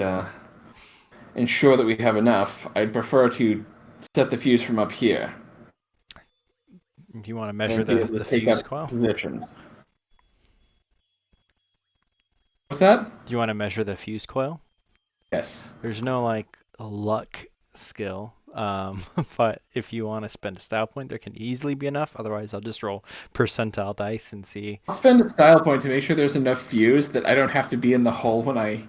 ensure that we have enough. I'd prefer to set the fuse from up here. If you want to measure the fuse coil? Positions. What's that? Do you want to measure the fuse coil? Yes. There's no luck skill, but if you want to spend a style point, there can easily be enough. Otherwise, I'll just roll percentile dice and see. I'll spend a style point to make sure there's enough fuse that I don't have to be in the hole when I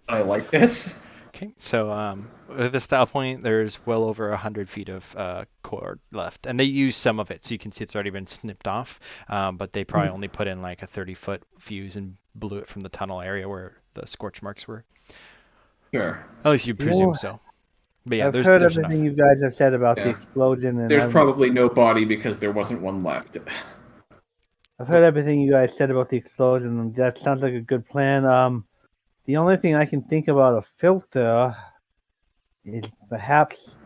like this. Okay, so with the style point, there's well over 100 feet of cord left, and they use some of it, so you can see it's already been snipped off. But they probably only put in like a 30-foot fuse and blew it from the tunnel area where the scorch marks were. Sure. At least you presume so. But yeah, I've heard everything enough. you guys have said about the explosion, and there's probably no body because there wasn't one left. I've heard everything you guys said about the explosion, and that sounds like a good plan. The only thing I can think about a filter is perhaps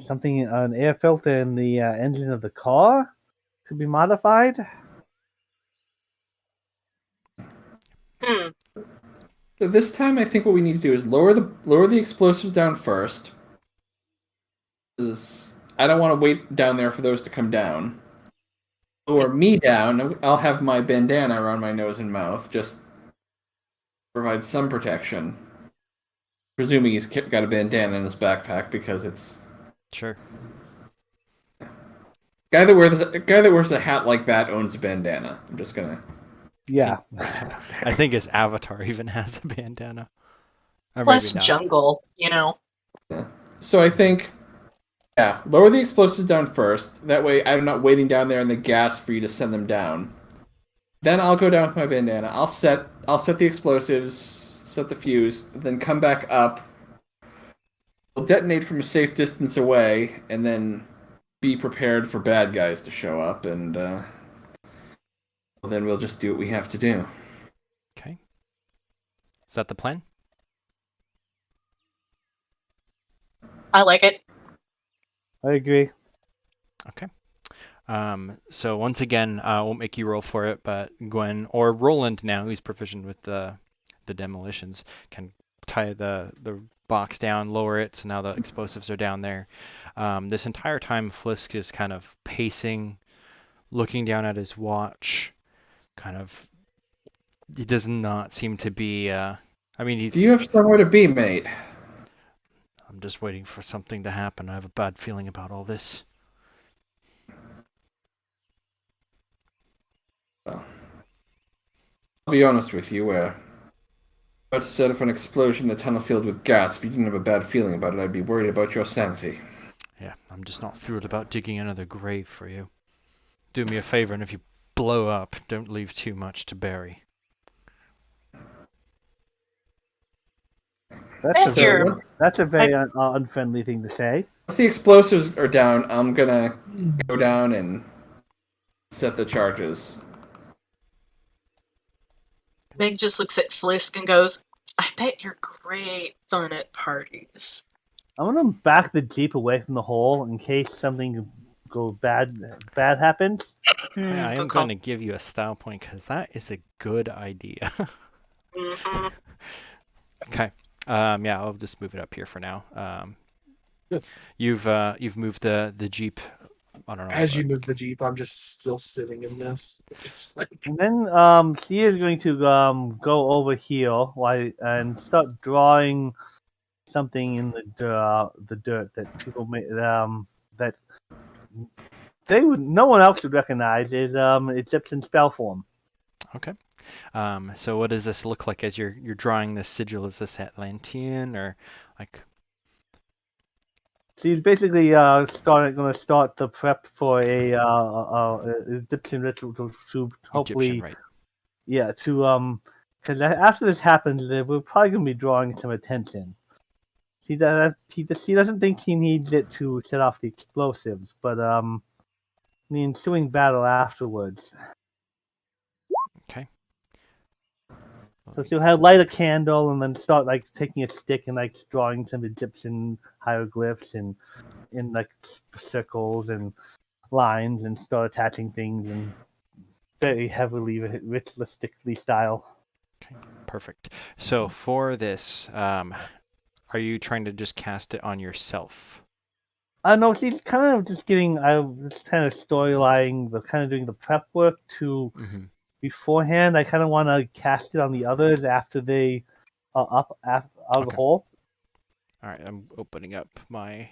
an air filter in the engine of the car could be modified. So this time, I think what we need to do is lower the explosives down first. Because I don't want to wait down there for those to come down. Lower me down. I'll have my bandana around my nose and mouth, just provide some protection. Presuming he's got a bandana in his backpack because it's sure. Guy that wears a hat like that owns a bandana. I'm just gonna. Yeah. I think his avatar even has a bandana. Plus jungle, Yeah. So I think, lower the explosives down first. That way I'm not waiting down there in the gas for you to send them down. Then I'll go down with my bandana. I'll set the explosives, set the fuse, then come back up. We'll detonate from a safe distance away, and then be prepared for bad guys to show up, and then we'll just do what we have to do. Okay. Is that the plan? I like it. I agree. Okay. So once again, I won't make you roll for it, but Gwen or Roland now, who's proficient with the demolitions, can tie the box down, lower it, so now the explosives are down there. This entire time, Flisk is kind of pacing looking down at his watch, kind of. He does not seem to be. I mean, Do you have somewhere to be, mate? I'm just waiting for something to happen. I have a bad feeling about all this. Well, I'll be honest with you, about to set off an explosion in a tunnel filled with gas. If you didn't have a bad feeling about it, I'd be worried about your sanity. Yeah, I'm just not thrilled about digging another grave for you. Do me a favor, and if you blow up, don't leave too much to bury. That's a Thank you. very, that's a very unfriendly thing to say. Once the explosives are down, I'm gonna go down and set the charges. Meg just looks at Flisk and goes, I bet you're great fun at parties. I'm gonna back the jeep away from the hole in case something bad happens. I Good am call. going to give you a style point because that is a good idea. Mhm. Okay. Yeah, I'll just move it up here for now. Good. You've moved the jeep. I don't know. As you move the jeep, I'm just still sitting in this. It's like, And then she is going to go over here and start drawing something in the dirt that people that no one else would recognize is it's in spell form. Okay. So what does this look like as you're drawing this sigil? Is this Atlantean or like? She's basically going to start the prep for a Egyptian ritual to hopefully Egyptian, right? because after this happens, we're probably going to be drawing some attention. She doesn't think she needs it to set off the explosives, but the ensuing battle afterwards. Okay. So she'll light a candle and then start like taking a stick and like drawing some Egyptian hieroglyphs and in like circles and lines and start attaching things in very heavily ritualistically style. Okay. Perfect. So for this, are you trying to just cast it on yourself? No, she's kind of just just kind of storylining, kind of doing the prep work to Mm-hmm. beforehand. I kind of want to cast it on the others after they are up out of the Okay. hole. All right. I'm opening up my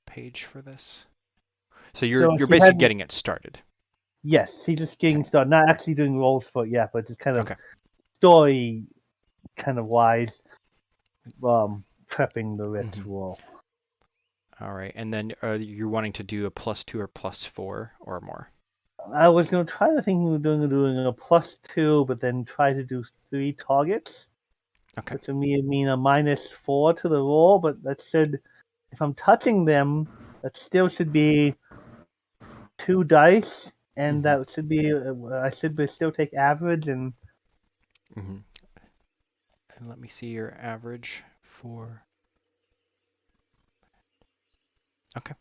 page for this. So So you're she basically hasn't- getting it started. Yes, she's just getting started, not actually doing rolls for it yet, but just kind of Okay. story kind of wise, prepping the ritual. All right. And then you're wanting to do a +2 or +4 or more. I was going to try to think of doing a +2, but then try to do 3 targets. Okay. Which would mean a -4 to the roll, but that should, if I'm touching them, that still should be 2 dice, and that should be, I should still take average and. Mm-hmm. And let me see your average for. Okay.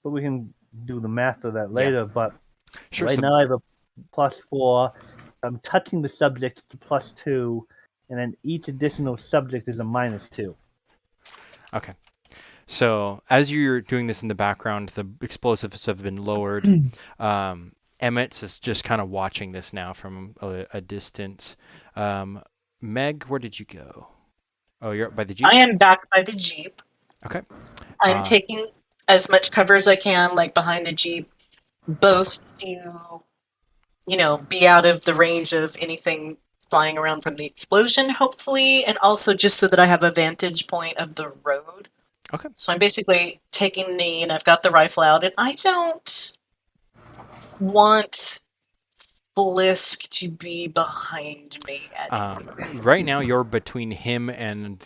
But we can do the math of that Yeah. later. But Sure. right So, now I have a +4. I'm touching the subject to +2, and then each additional subject is a -2. okay. So as you're doing this in the background, the explosives have been lowered. Emmet is just kind of watching this now from a distance. Meg, where did you go? Oh, you're up by the jeep? I am back by the Jeep. Okay. I'm taking as much cover as I can, like behind the Jeep, both to, be out of the range of anything flying around from the explosion, hopefully, and also just so that I have a vantage point of the road. Okay. So I'm basically taking and I've got the rifle out, and I don't want Flisk to be behind me at any Right now you're between him and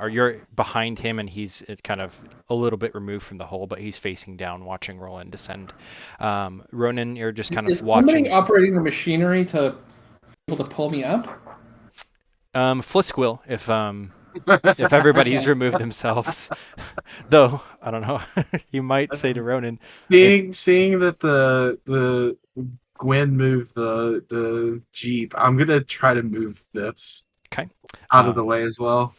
or you're behind him and he's kind of a little bit removed from the hole, but he's facing down, watching Roland descend. Ronin, you're just kind of Is watching. somebody operating the machinery to be able to pull me up? Flisk will if everybody's removed themselves. Though I don't know, you might say to Ronin. Seeing that the Gwen moved the jeep, I'm gonna try to move this Okay. out of the way as well.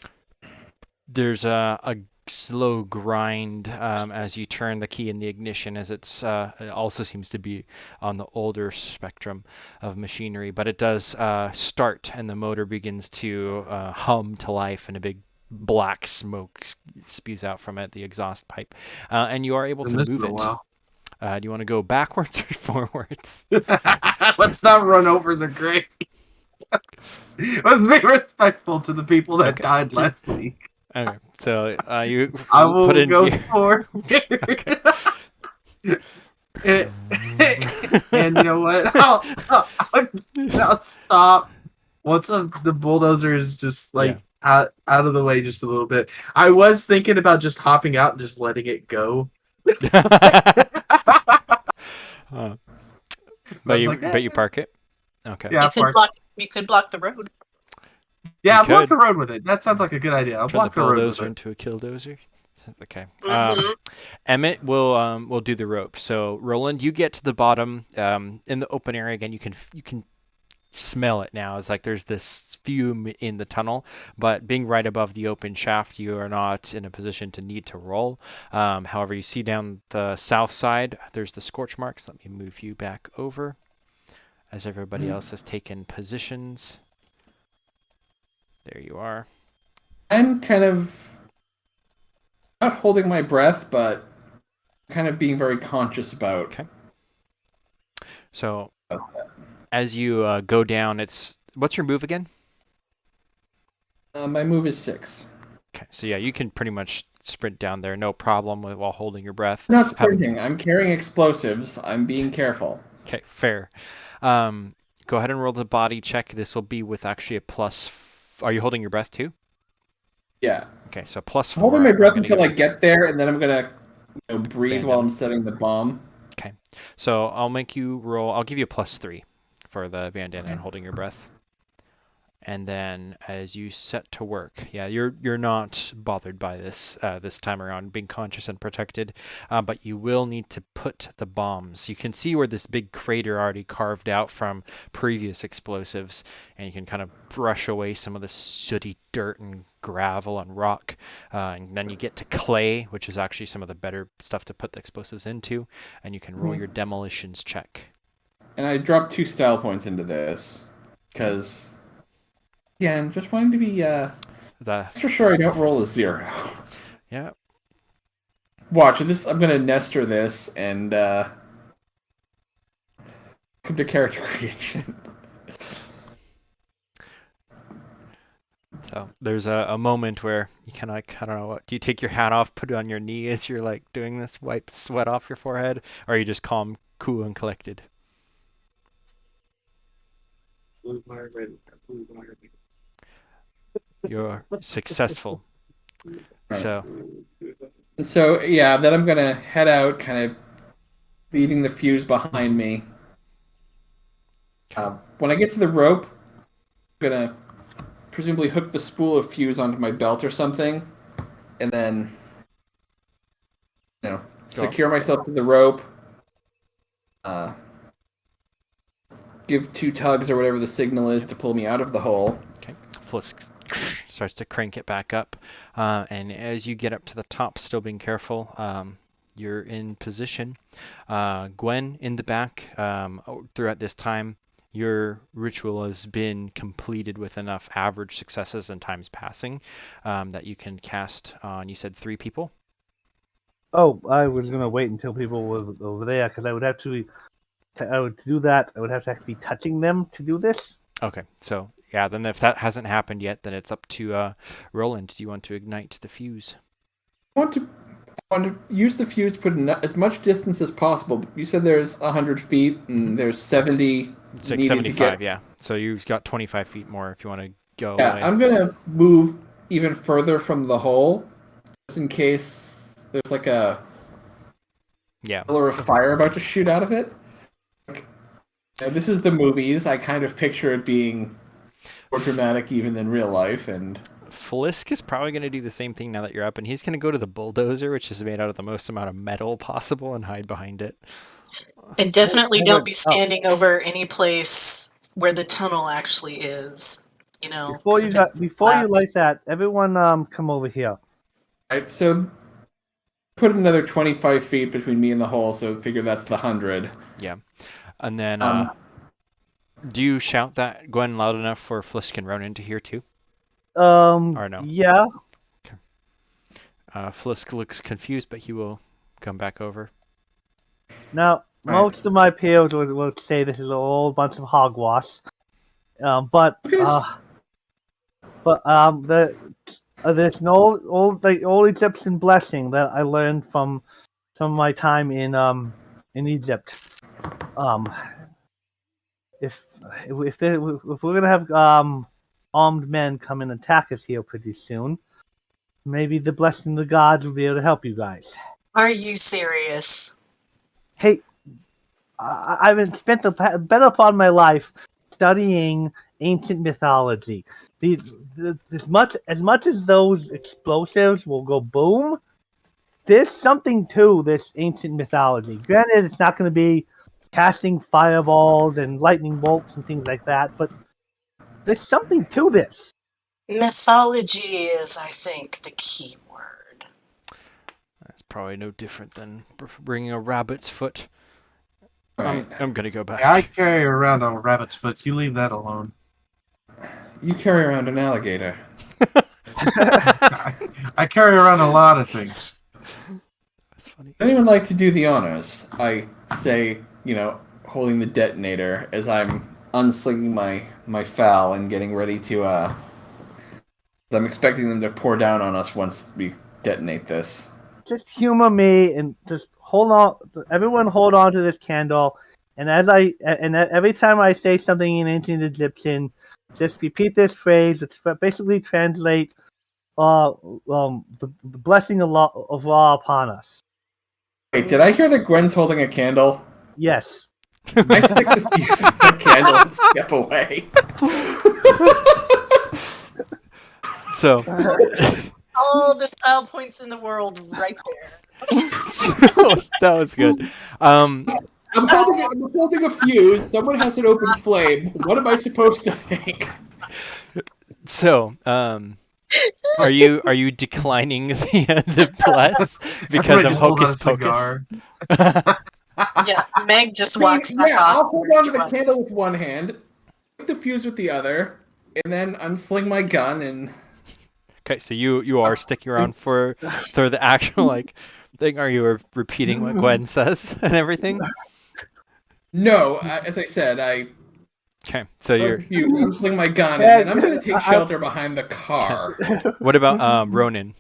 There's a slow grind as you turn the key in the ignition, as it also seems to be on the older spectrum of machinery, but it does start, and the motor begins to hum to life, and a big black smoke spews out from it, the exhaust pipe, and you are able to This move is a it. while. Do you want to go backwards or forwards? Let's not run over the grave. Let's be respectful to the people that Okay. died last week. Okay, so you I will put in go your... forward. and, and you know what? I'll stop once the bulldozer is just like out of the way just a little bit. I was thinking about just hopping out and just letting it go. But was like, you park it. Okay. Yeah, You could block the road. Yeah, You I'll block could. the road with it. That sounds like a good idea. I'll Turn the block the road with bulldozer it. into a killdozer. Okay. Mhm. Emmet will do the rope. So Roland, you get to the bottom in the open area again. You can smell it now. It's like there's this fume in the tunnel, but being right above the open shaft, you are not in a position to need to roll. However, you see down the south side, there's the scorch marks. Let me move you back over as everybody else has taken positions. There you are. I'm kind of not holding my breath, but kind of being very conscious about. Okay. So as you go down, what's your move again? My move is 6. Okay, so yeah, you can pretty much sprint down there, no problem while holding your breath. I'm not sprinting. I'm carrying explosives. I'm being careful. Okay, fair. Go ahead and roll the body check. This will be with actually a plus. Are you holding your breath too? Yeah. Okay, so +4. I'm holding my breath I'm gonna until I give you get there, and then I'm gonna breathe while bandana. I'm setting the bomb. Okay, so I'll make you roll. I'll give you a +3 for the bandana and holding your breath. And then as you set to work, yeah, you're not bothered by this this time around, being conscious and protected, but you will need to put the bombs. You can see where this big crater already carved out from previous explosives, and you can kind of brush away some of the sooty dirt and gravel and rock, and then you get to clay, which is actually some of the better stuff to put the explosives into, and you can roll your demolitions check. And I dropped 2 style points into this because. Again, just wanting to be for sure I don't roll a 0. Yeah. Watch this. I'm gonna Nestor this and come to character creation. So there's a moment where you kind of like, I don't know, do you take your hat off, put it on your knee as you're like doing this, wipe the sweat off your forehead, or are you just calm, cool, and collected? You're successful. Right. So yeah, then I'm gonna head out, kind of leaving the fuse behind me. When I get to the rope, I'm gonna presumably hook the spool of fuse onto my belt or something, and then secure myself to the rope. Give 2 tugs or whatever the signal is to pull me out of the hole. Okay. Flisk starts to crank it back up, and as you get up to the top, still being careful, you're in position. Gwen, in the back, throughout this time, your ritual has been completed with enough average successes and times passing that you can cast on, you said 3 people? Oh, I was going to wait until people were over there, because I would have to do that. I would have to actually be touching them to do this. Okay, so yeah, then if that hasn't happened yet, then it's up to Roland. Do you want to ignite the fuse? I want to use the fuse to put in as much distance as possible. You said there's 100 feet, and there's 70 It's like needed 75, to get. yeah. So you've got 25 feet more if you want to go Yeah, away. I'm gonna move even further from the hole, just in case there's like a pillar of fire about to shoot out of it. This is the movies. I kind of picture it being more dramatic even than real life, and Flisk is probably going to do the same thing now that you're up, and he's going to go to the bulldozer, which is made out of the most amount of metal possible, and hide behind it. And definitely don't be standing over any place where the tunnel actually is. Before you light that, everyone come over here. Alright, so put another 25 feet between me and the hole, so figure that's the 100. Yeah. And then, Um, do you shout that, Gwen, loud enough for Flisk and Ronin to hear too? Or no? Yeah. Flisk looks confused, but he will come back over. Now, Right. most of my peers will say this is a whole bunch of hogwash. There's an old Egyptian blessing that I learned from some of my time in Egypt. If we're gonna have armed men come and attack us here pretty soon, maybe the blessing of the gods will be able to help you guys. Are you serious? Hey, I've spent the better part of my life studying ancient mythology. As much as those explosives will go boom, there's something to this ancient mythology. Granted, it's not going to be casting fireballs and lightning bolts and things like that, but there's something to this. Mythology is, I think, the key word. That's probably no different than bringing a rabbit's foot. Right. I'm gonna go back. Yeah, I carry around a rabbit's foot. You leave that alone. You carry around an alligator. I carry around a lot of things. That's funny. Would anyone like to do the honors? I say, holding the detonator as I'm unslinging my foul and getting ready to, I'm expecting them to pour down on us once we detonate this. Just humor me and just hold on. Everyone, hold on to this candle. And every time I say something in ancient Egyptian, just repeat this phrase, which basically translates the blessing of Ra upon us. Wait, did I hear that Gwen's holding a candle? Yes. I stick the fuse in the candle and step away. So, All the style points in the world right there. that was good. I'm holding a fuse. Someone has an open flame. What am I supposed to think? So, are you declining the bless because Everybody of just pulls out a hocus pocus? cigar. Yeah, Meg just walks back Yeah, off. I'll hold on to the candle with one hand, put the fuse with the other, and then unsling my gun and... Okay, so you are sticking around for the actual thing. Are you repeating what Gwen says and everything? No, as I said, Okay, so you're. unsling my gun, and then I'm going to take shelter behind the car. What about Ronin?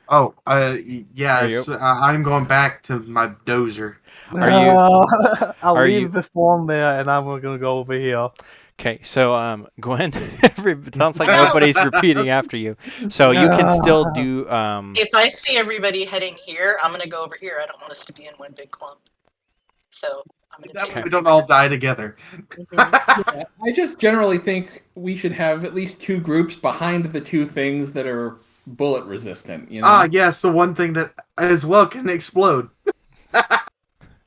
Oh, Are yes. you- I'm going back to my dozer. Are you? I'll are leave you- this form there, and I'm gonna go over here. Okay, so Gwen, sounds like nobody's repeating after you. So you can still do If I see everybody heading here, I'm gonna go over here. I don't want us to be in one big clump. So I'm gonna That take way we don't all die together. Yeah, I just generally think we should have at least two groups behind the two things that are bullet resistant. Ah, yes, the one thing that as well can explode.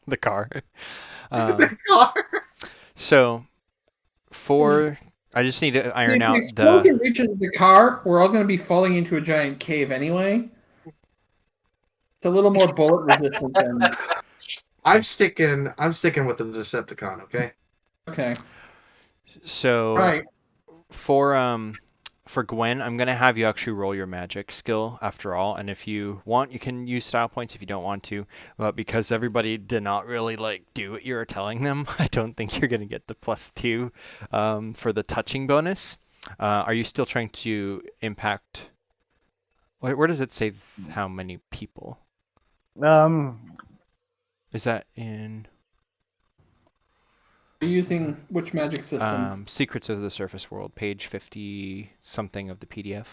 the car. The car. So I just need to iron If the out explosion reaches the car, we're all going to be falling into a giant cave anyway. It's a little more bullet resistant than... I'm sticking with the Decepticon, okay? Okay. So Right. for Gwen, I'm gonna have you actually roll your magic skill after all, and if you want, you can use style points if you don't want to. But because everybody did not really do what you were telling them, I don't think you're gonna get the +2 for the touching bonus. Are you still trying to impact? Where does it say how many people? Is that in Are you using which magic system? Secrets of the Surface World, page 50 something of the PDF?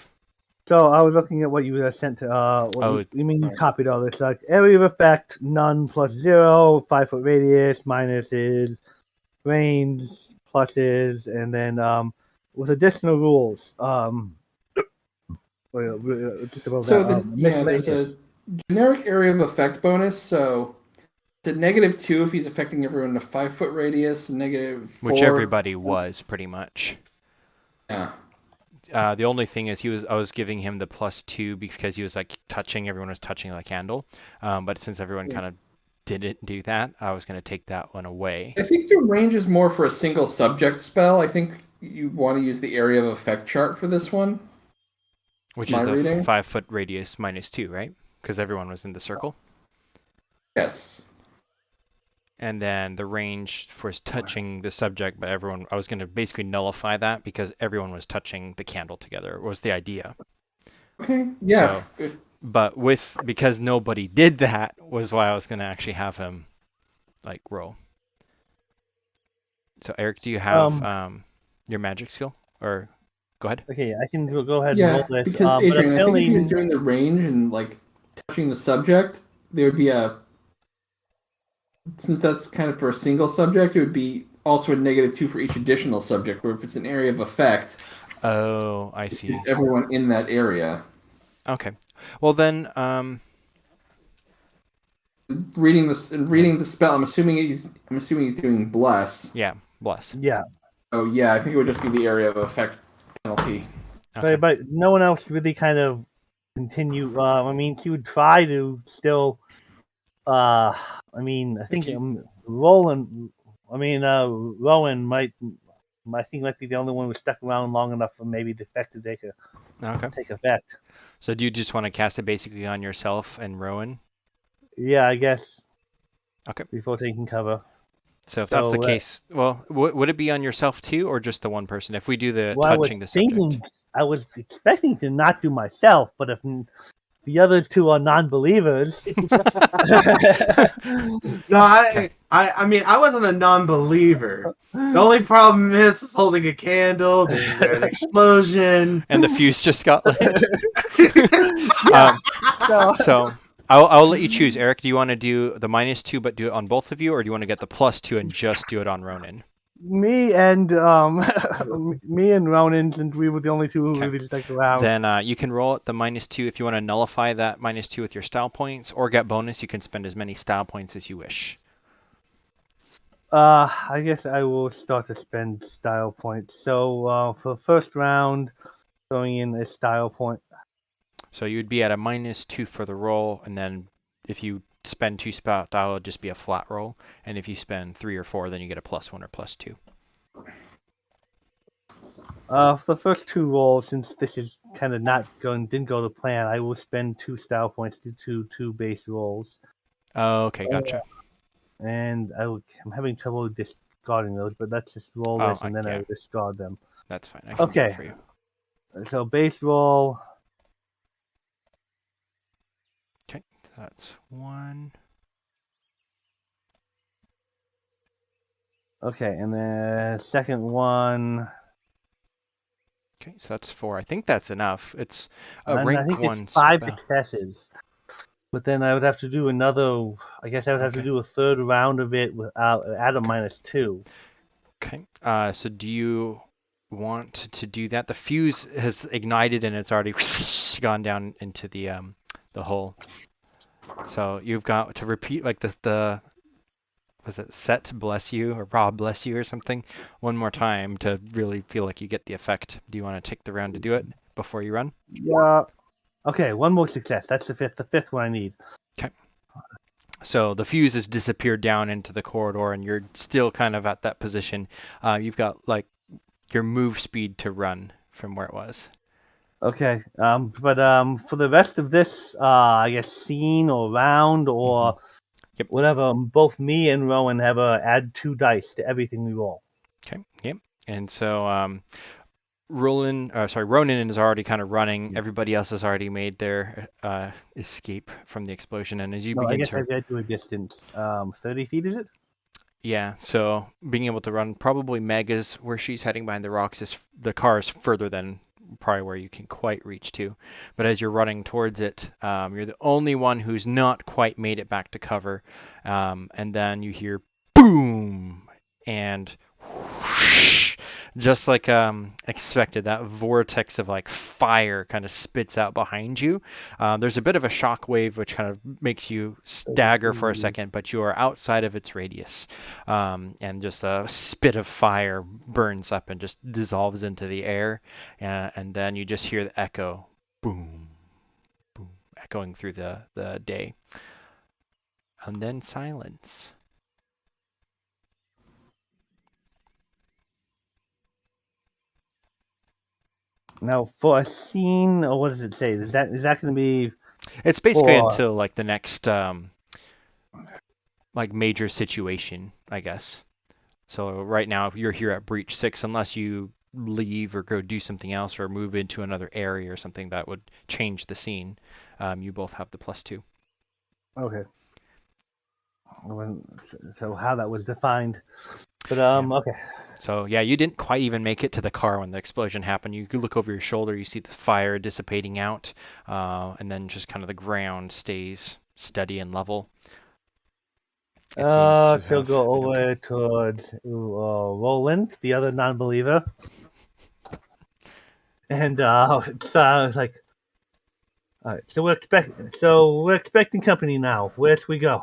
So I was looking at what you sent to. You mean you copied all this? Like area of effect, none +0, 5 foot radius, minuses, range, pluses, and then with additional rules. Just above So that. there's a generic area of effect bonus. So it's a -2 if he's affecting everyone in a 5 foot radius. -4, Which everybody was pretty much. Yeah. The only thing is I was giving him the +2 because he was like everyone was touching the candle. But since everyone kind of didn't do that, I was going to take that one away. I think the range is more for a single subject spell. I think you want to use the area of effect chart for this one. Which is the 5-foot radius -2, right? Because everyone was in the circle. Yes. And then the range for touching the subject by everyone, I was going to basically nullify that because everyone was touching the candle together, was the idea. Okay, yeah. So, but because nobody did that was why I was going to actually have him like roll. So Eric, do you have your magic skill? Or go ahead. Okay, I can go ahead and Yeah, roll this. because but Adrian, I think if he was apparently, doing the range and like touching the subject, there would be since that's kind of for a single subject, it would be also a -2 for each additional subject. Where if it's an area of effect, Oh, I see. it's everyone in that area. Okay. Well then, Reading the spell, I'm assuming he's doing bless. yeah, bless. yeah. Oh yeah, I think it would just be the area of effect penalty. Okay. But no one else really kind of continue. I mean, she would try to still. I mean, I think Roland. I mean, Rowan might. I think might be the only one who stuck around long enough for maybe the effect to take effect. So do you just want to cast it basically on yourself and Rowan? Yeah, I guess. Okay. Before taking cover. So if that's the case, well, would it be on yourself too, or just the one person? If we do the touching the subject. I was expecting to not do myself, but if the other two are non-believers. No, I mean, I wasn't a non-believer. The only problem is holding a candle, being there, an explosion, and the fuse just got lit. Yeah. So I'll let you choose, Eric. Do you want to do the -2 but do it on both of you, or do you want to get the +2 and just do it on Ronin? Me and Ronin, since we were the only two who really stuck around. Then you can roll at the -2 if you want to nullify that -2 with your style points, or get bonus. You can spend as many style points as you wish. I guess I will start to spend style points. So for the first round, throwing in a style point. So you'd be at a -2 for the roll, and then if you spend 2 style, it'll just be a flat roll. And if you spend 3 or 4, then you get a +1 or +2. For the first two rolls, since this is kind of didn't go to plan, I will spend 2 style points to two base rolls. Oh, okay, gotcha. And I'm having trouble discarding those, but let's just roll this and then I will discard them. That's fine. I can do it for you. So base roll. Okay, that's 1. Okay, and then second one. Okay, so that's 4. I think that's enough. It's a rank 1 it's 5 spell. successes. But then I would have to do another. I guess I would have to do a third round of it without at a -2. Okay. So do you want to do that? The fuse has ignited and it's already gone down into the hole. So you've got to repeat like the was it set bless you or Rob bless you or something one more time to really feel like you get the effect. Do you want to take the round to do it before you run? Yeah. Okay, one more success. That's the fifth one I need. Okay. So the fuse has disappeared down into the corridor and you're still kind of at that position. You've got like your move speed to run from where it was. Okay. But for the rest of this, I guess scene or round or whatever, both me and Rowan have add 2 dice to everything we roll. Okay. Yep. And so Ronin is already kind of running. Everybody else has already made their escape from the explosion. And as you begin I guess to... I've got to a distance. 30 feet, is it? Yeah, so being able to run, probably Meg is where she's heading behind the rocks. The car is further than probably where you can quite reach to. But as you're running towards it, you're the only one who's not quite made it back to cover. And then you hear boom! And whoosh, just like expected, that vortex of like fire kind of spits out behind you. There's a bit of a shock wave which kind of makes you stagger for a second, but you are outside of its radius, and just a spit of fire burns up and just dissolves into the air, and then you just hear the echo, boom, boom, echoing through the day, and then silence. Now, for a scene, or what does it say? Is that going to be It's basically for? until like the next like major situation, I guess. So right now, if you're here at Breach 6, unless you leave or go do something else or move into another area or something that would change the scene, you both have the +2. Okay. So how that was defined, but Yeah. okay. So yeah, you didn't quite even make it to the car when the explosion happened. You could look over your shoulder, you see the fire dissipating out, and then just kind of the ground stays steady and level. It seems to She'll have go been over okay. towards Roland, the other non-believer, and it's like, all right. So we're expecting company now. Where should we go?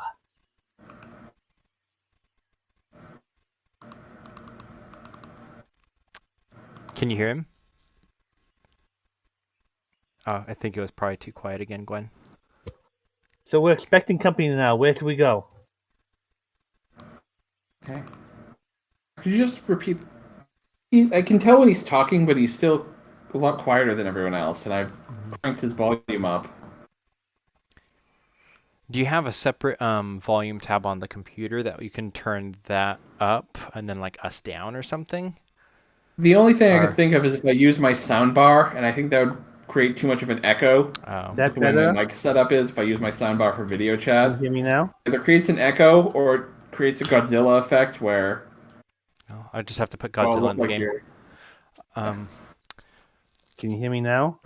Can you hear him? Oh, I think it was probably too quiet again, Gwen. So we're expecting company now. Where should we go? Okay. Could you just repeat? I can tell when he's talking, but he's still a lot quieter than everyone else, and I've cranked his volume up. Do you have a separate volume tab on the computer that you can turn that up and then like us down or something? The only thing I could Or think of is if I use my sound bar, and I think that would create too much of an echo oh, That's the way my better. mic setup is. If I use my sound bar for video Can chat, you hear me now? either creates an echo or it creates a Godzilla effect where oh, I just have to put oh, it Godzilla look in the like game. you're. Um, Can you hear me now?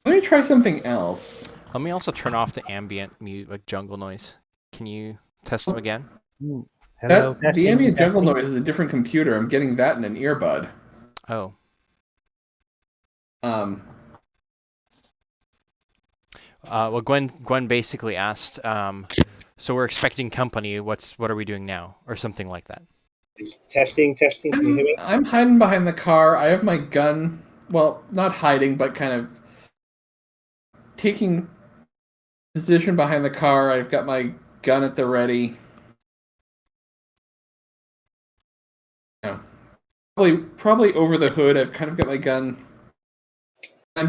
Let me try something else. let me also turn off the ambient like jungle noise. Can you test them again? Hello, The testing, ambient jungle testing. noise is a different computer. I'm getting that in an earbud. Oh, Um, well, Gwen basically asked, so we're expecting company. What are we doing now, or something like that? Testing. Can you hear me? I'm hiding behind the car. I have my gun. Well, not hiding, but kind of taking position behind the car. I've got my gun at the ready. Yeah. Probably over the hood. I've kind of got my gun. I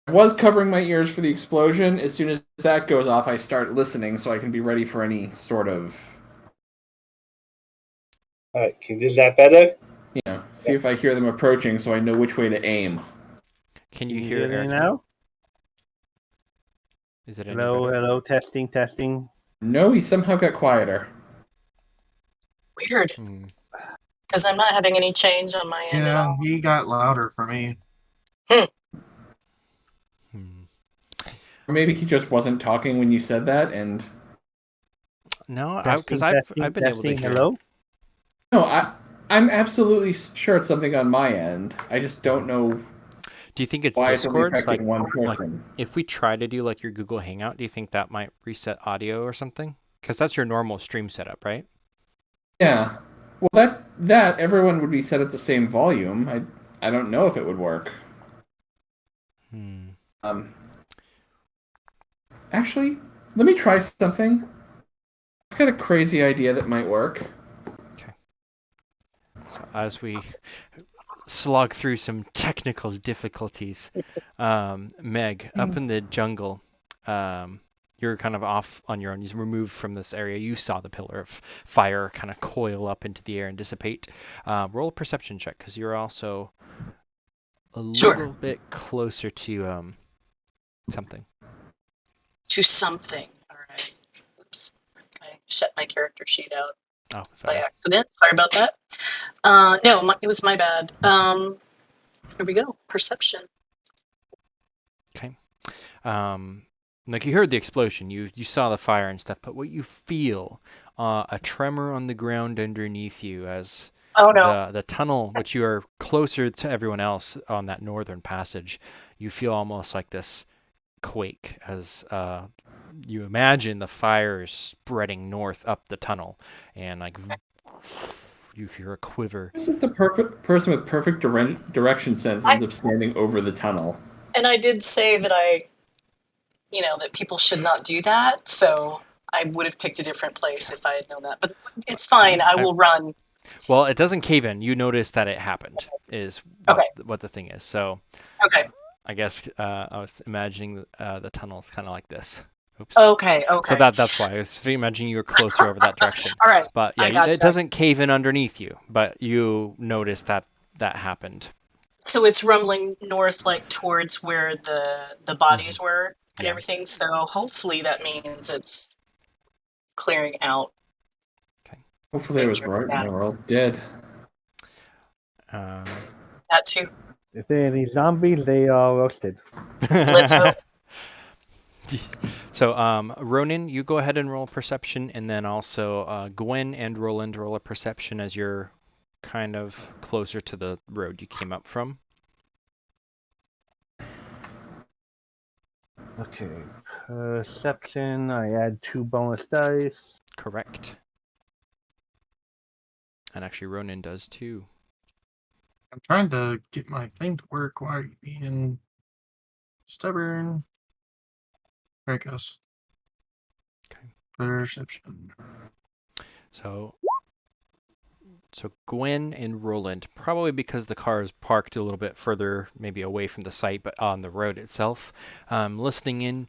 was covering my ears for the explosion. As soon as that goes off, I start listening so I can be ready for any sort of, Alright, can you do that better? see if I hear them approaching so I know which way to aim. Can Can you you hear hear me Eric now? Is it any Hello, better? hello, testing, testing. No, he somehow got quieter. Weird, Hmm. because I'm not having any change on my end at Yeah, all. he got louder for me. Hmm. Or maybe he just wasn't talking when you said that, and No, because Testing, testing, I've been able to testing. hear. Hello. no, I'm absolutely sure it's something on my end. I just don't know Do you think it's why it's only Discord's? affecting one Like person. if we try to do like your Google Hangout, do you think that might reset audio or something? Because that's your normal stream setup, right? Yeah. Well, that everyone would be set at the same volume. I don't know if it would work. Hmm. Um, Actually, let me try something. I've got a crazy idea that might work. So as we slog through some technical difficulties, Meg, up in the jungle, you're kind of off on your own. You're removed from this area. You saw the pillar of fire kind of coil up into the air and dissipate. Roll a perception check because you're also a Sure. little bit closer to something. To something. All right. Oops. I shut my character sheet out Oh, by sorry. accident. Sorry about that. No, it was my bad. Here we go. Perception. Okay. Like you heard the explosion, you saw the fire and stuff, but what you feel, a tremor on the ground underneath you as Oh no. the tunnel, which you are closer to everyone else on that northern passage, you feel almost like this quake as you imagine the fire is spreading north up the tunnel, and like you hear a quiver. This is the perfect person with perfect direction sense ends up standing over the tunnel. And I did say that that people should not do that, so I would have picked a different place if I had known that. But it's fine. I will run. Well, it doesn't cave in. You notice that it happened, is Okay. what the thing is. So Okay. I guess I was imagining the tunnels kind of like this. Oops. Okay. So Okay. that's why I was imagining you were closer over that direction. All right. But yeah, I gotcha. it doesn't cave in underneath you, but you notice that happened. So it's rumbling north, like towards where the bodies were and Yeah. everything. So hopefully that means it's clearing out. Hopefully I was right and they were all dead. That too. If there are any zombies, they are roasted. Let's hope. So, Ronin, you go ahead and roll perception, and then also Gwen and Roland roll a perception as you're kind of closer to the road you came up from. Okay. Perception, I add 2 bonus dice. Correct. And actually, Ronin does too. I'm trying to get my thing to work. Why are you being stubborn? There it goes. Okay. Perception. So Gwen and Roland, probably because the car is parked a little bit further, maybe away from the site, but on the road itself. Listening in,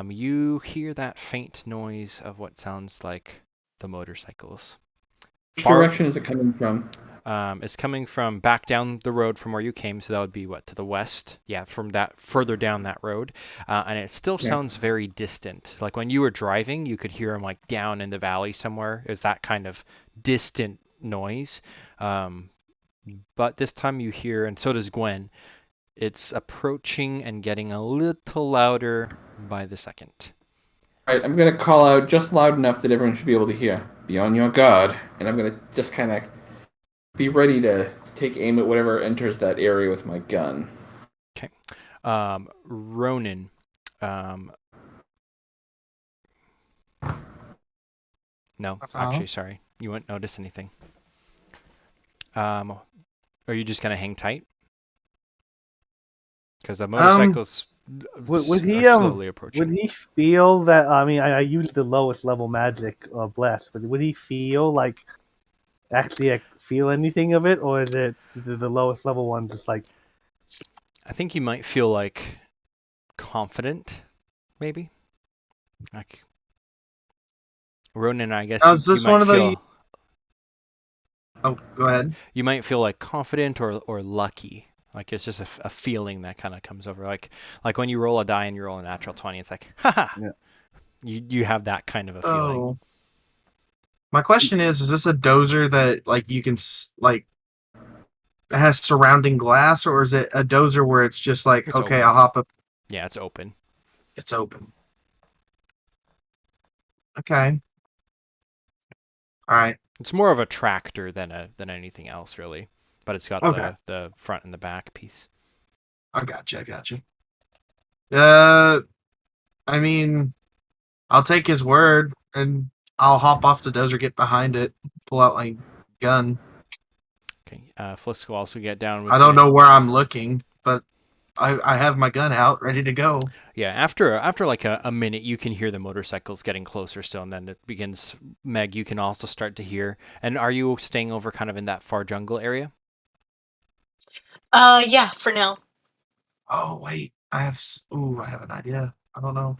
you hear that faint noise of what sounds like the motorcycles. Which direction is it coming from? It's coming from back down the road from where you came, so that would be what, to the west? Yeah, from that further down that road, and it still sounds very distant. Like when you were driving, you could hear them like down in the valley somewhere. Is that kind of distant noise? But this time you hear, and so does Gwen. It's approaching and getting a little louder by the second. Alright, I'm gonna call out just loud enough that everyone should be able to hear. Be on your guard. And I'm gonna just kind of be ready to take aim at whatever enters that area with my gun. Okay. Ronin. No, actually, sorry. You won't notice anything. Are you just going to hang tight? Because the motorcycles Would he are slowly approaching. Would he feel that? I mean, I used the lowest level magic bless, but would he feel like actually feel anything of it, or is it the lowest level one just like? I think you might feel like confident, maybe. Like Ronin, I guess Is this one of feel, the? Oh, go ahead. You might feel like confident or lucky. Like it's just a feeling that kind of comes over. Like when you roll a die and you roll a natural 20, it's like, haha. Yeah. You have that kind of a feeling. Oh. My question is this a dozer that like you can like has surrounding glass, or is it a dozer where it's just like, It's okay, open. I'll hop up? Yeah, it's open. It's open. Okay. All right. It's more of a tractor than anything else, really. But it's got the front and the back piece. I gotcha. I mean, I'll take his word, and I'll hop off the dozer, get behind it, pull out my gun. Okay. Flisk will also get down with I don't know where I'm looking, but I have my gun out, ready to go. Yeah, after like a minute, you can hear the motorcycles getting closer still, and then it begins. Meg, you can also start to hear. And are you staying over kind of in that far jungle area? Yeah, for now. Oh wait, I have an idea. I don't know.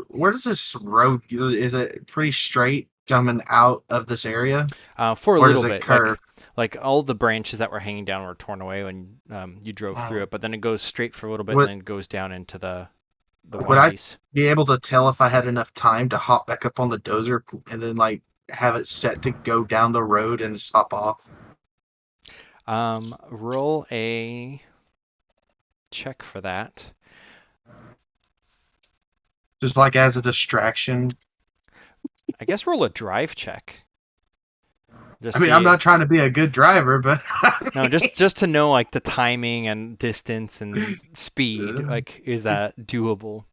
Where does this road? Is it pretty straight coming out of this area? For a or little does it bit, curve? like all the branches that were hanging down were torn away when you drove through it, but then it goes straight for a little bit and then goes down into the Would one I piece. be able to tell if I had enough time to hop back up on the dozer and then like have it set to go down the road and just hop off? Roll a check for that. Just like as a distraction. I guess roll a drive check. Just I mean, see- I'm not trying to be a good driver, but No, just to know like the timing and distance and speed. Like, is that doable?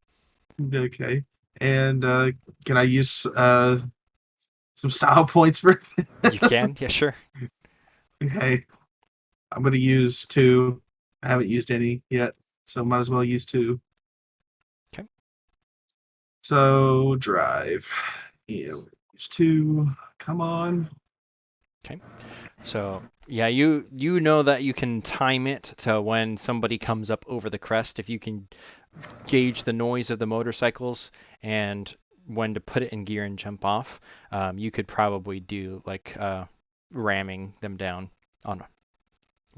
okay. And can I use some style points for it? You can. Yeah, sure. Okay. I'm gonna use 2. I haven't used any yet, so might as well use 2. Okay. So drive. Yeah, use 2. Come on. Okay. So yeah, you know that you can time it to when somebody comes up over the crest. If you can gauge the noise of the motorcycles and when to put it in gear and jump off, you could probably do like ramming them down on.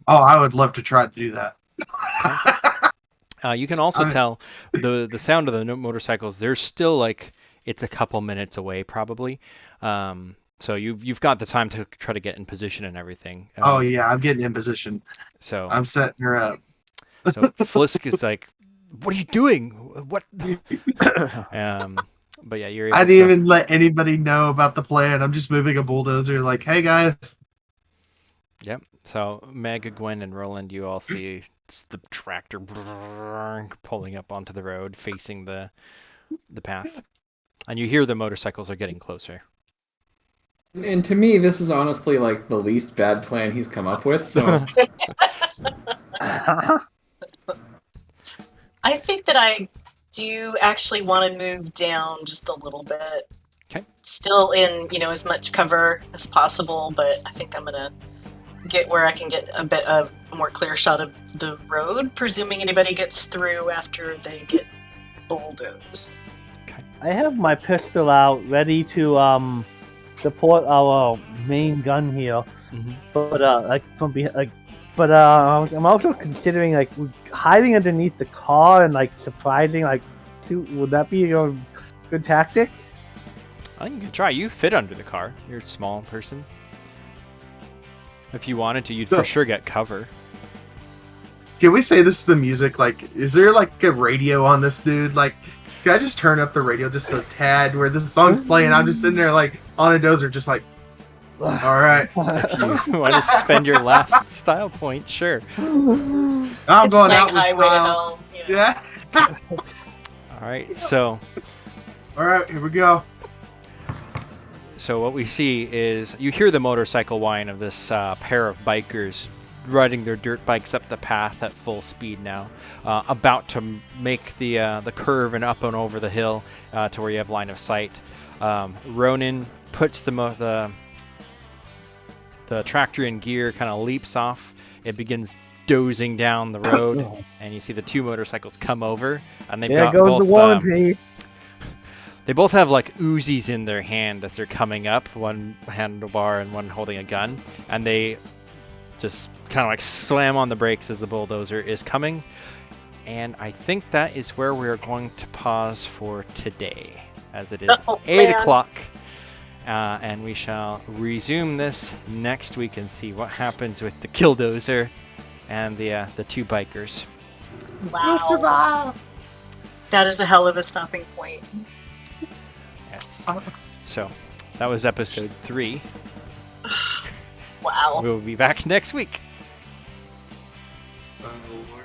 Oh, I would love to try to do that. You can also I- tell the sound of the motorcycles. They're still like it's a couple minutes away probably. So you've got the time to try to get in position and everything. Oh yeah, I'm getting in position. So I'm setting her up. so Flisk is like, "What are you doing? What?" But yeah, you're able I to. didn't even let anybody know about the plan. I'm just moving a bulldozer. Like, hey guys. Yep. So Meg, Gwen, and Roland, you all see the tractor pulling up onto the road, facing the path, and you hear the motorcycles are getting closer. And to me, this is honestly like the least bad plan he's come up with. So I think that I do actually want to move down just a little bit. Okay. Still in, as much cover as possible, but I think I'm gonna get where I can get a bit of a more clear shot of the road, presuming anybody gets through after they get bulldozed. I have my pistol out, ready to support our main gun here. Mm-hmm. But I'm also considering like hiding underneath the car and like surprising would that be a good tactic? Oh, you can try. You fit under the car. You're a small person. If you wanted to, you'd for sure get cover. Can we say this is the music? Like, is there like a radio on this dude? Like, can I just turn up the radio just a tad where this song's playing? I'm just sitting there like on a dozer, just like, all right. If you want to spend your last style point, sure. I'm It's going like out with highway to style. hell. Yeah. All right. So All right, here we go. what we see is you hear the motorcycle whine of this pair of bikers riding their dirt bikes up the path at full speed now, about to make the curve and up and over the hill to where you have line of sight. Ronin puts the tractor in gear, kind of leaps off. It begins dozing down the road, and you see the 2 motorcycles come over, and they've got goes both. the warranty. They both have like Uzis in their hand as they're coming up, one handlebar and one holding a gun, and they just kind of like slam on the brakes as the bulldozer is coming. And I think that is where we're going to pause for today, as it is 8 o'clock. And we shall resume this next week and see what happens with the killdozer and the 2 bikers. Wow. We'll survive. That is a hell of a stopping point. Yes. So that was episode 3. Wow. We'll be back next week. Oh, Lord.